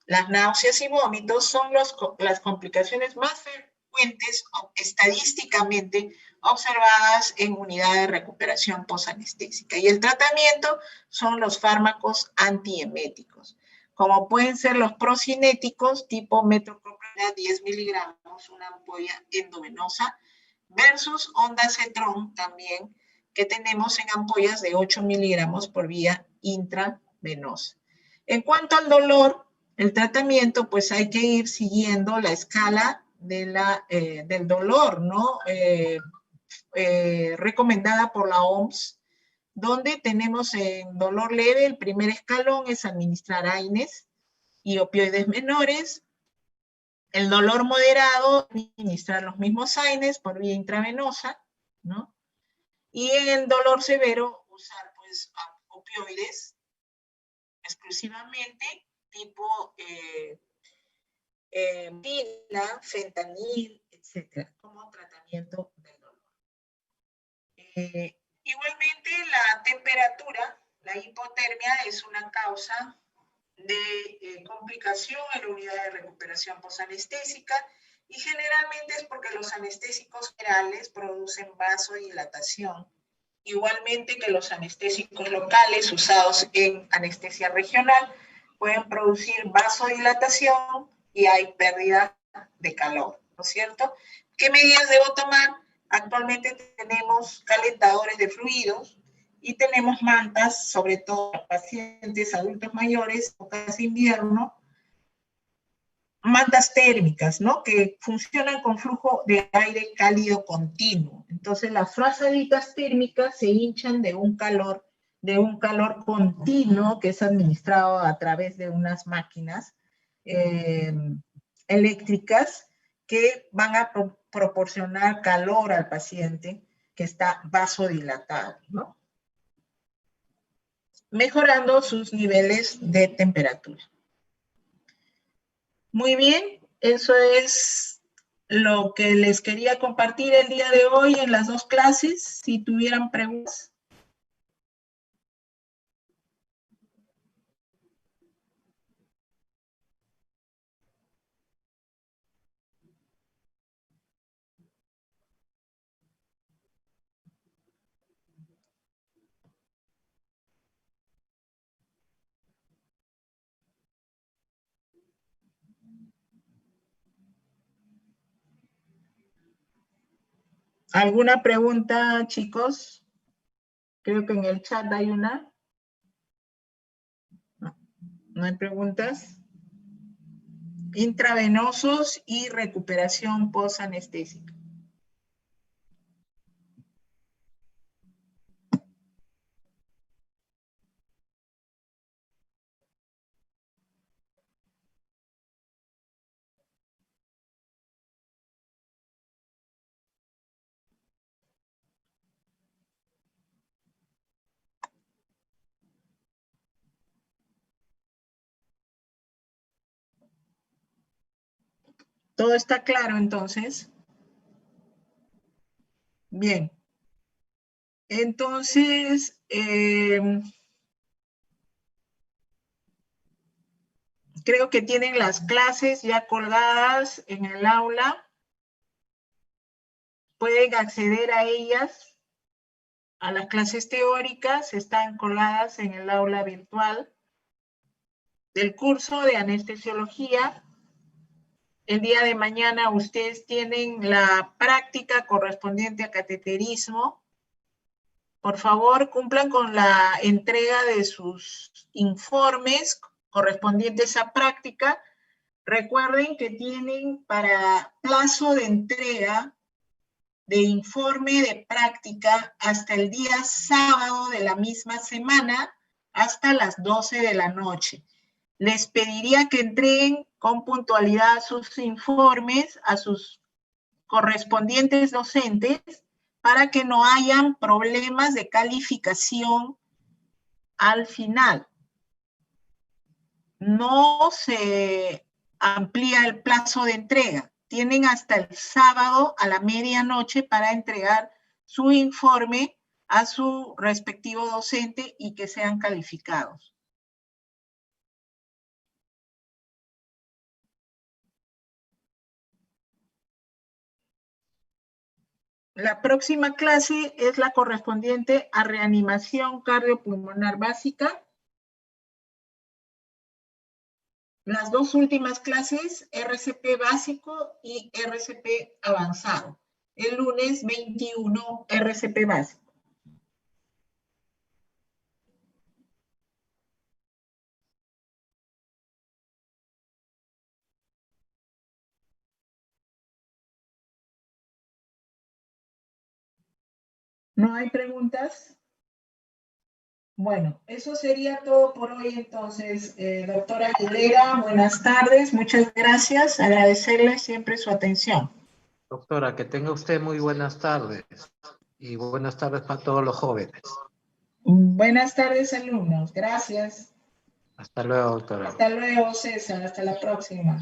las náuseas y vómitos, son las complicaciones más frecuentes estadísticamente observadas en unidad de recuperación posanestésica. Y el tratamiento son los fármacos antieméticos, como pueden ser los procinéticos tipo metoclopramida 10 miligramos, una ampolla endovenosa, versus ondansetron también, que tenemos en ampollas de 8 miligramos por vía intravenosa. En cuanto al dolor, el tratamiento, pues hay que ir siguiendo la escala del dolor, ¿no? Recomendada por la OMS, donde tenemos en dolor leve, el primer escalón es administrar AINES y opioides menores. El dolor moderado, administrar los mismos AINES por vía intravenosa, ¿no? Y en el dolor severo, usar pues opioides exclusivamente, tipo fentanil, etcétera, como tratamiento del dolor. Igualmente, la temperatura, la hipotermia, es una causa de complicación en la unidad de recuperación posanestésica y generalmente es porque los anestésicos generales producen vasodilatación, igualmente que los anestésicos locales usados en anestesia regional pueden producir vasodilatación y hay pérdida de calor, ¿no es cierto? ¿Qué medidas debo tomar? Actualmente tenemos calentadores de fluidos y tenemos mantas, sobre todo para pacientes adultos mayores, épocas de invierno, mantas térmicas, ¿no? Que funcionan con flujo de aire cálido continuo. Entonces las frazaditas térmicas se hinchan de un calor continuo que es administrado a través de unas máquinas eléctricas que van a proporcionar calor al paciente que está vasodilatado, ¿no? Mejorando sus niveles de temperatura. Muy bien, eso es lo que les quería compartir el día de hoy en las dos clases. Si tuvieran preguntas. ¿Alguna pregunta, chicos? Creo que en el chat hay una. ¿No hay preguntas? Intravenosos y recuperación posanestésica. ¿Todo está claro entonces? Bien. Entonces, creo que tienen las clases ya colgadas en el aula. Pueden acceder a ellas, a las clases teóricas, están colgadas en el aula virtual del curso de anestesiología. El día de mañana ustedes tienen la práctica correspondiente a cateterismo. Por favor, cumplan con la entrega de sus informes correspondientes a práctica. Recuerden que tienen para plazo de entrega de informe de práctica hasta el día sábado de la misma semana, hasta las 12 de la noche. Les pediría que entreguen con puntualidad sus informes a sus correspondientes docentes para que no hayan problemas de calificación al final. No se amplía el plazo de entrega. Tienen hasta el sábado a la medianoche para entregar su informe a su respectivo docente y que sean calificados. La próxima clase es la correspondiente a reanimación cardiopulmonar básica. Las dos últimas clases, RCP básico y RCP avanzado. El lunes 21, RCP básico. ¿No hay preguntas? Bueno, eso sería todo por hoy entonces. Doctora Aguilera, buenas tardes, muchas gracias. Agradecerle siempre su atención. Doctora, que tenga usted muy buenas tardes. Y buenas tardes para todos los jóvenes. Buenas tardes, alumnos. Gracias. Hasta luego, doctora. Hasta luego, César. Hasta la próxima.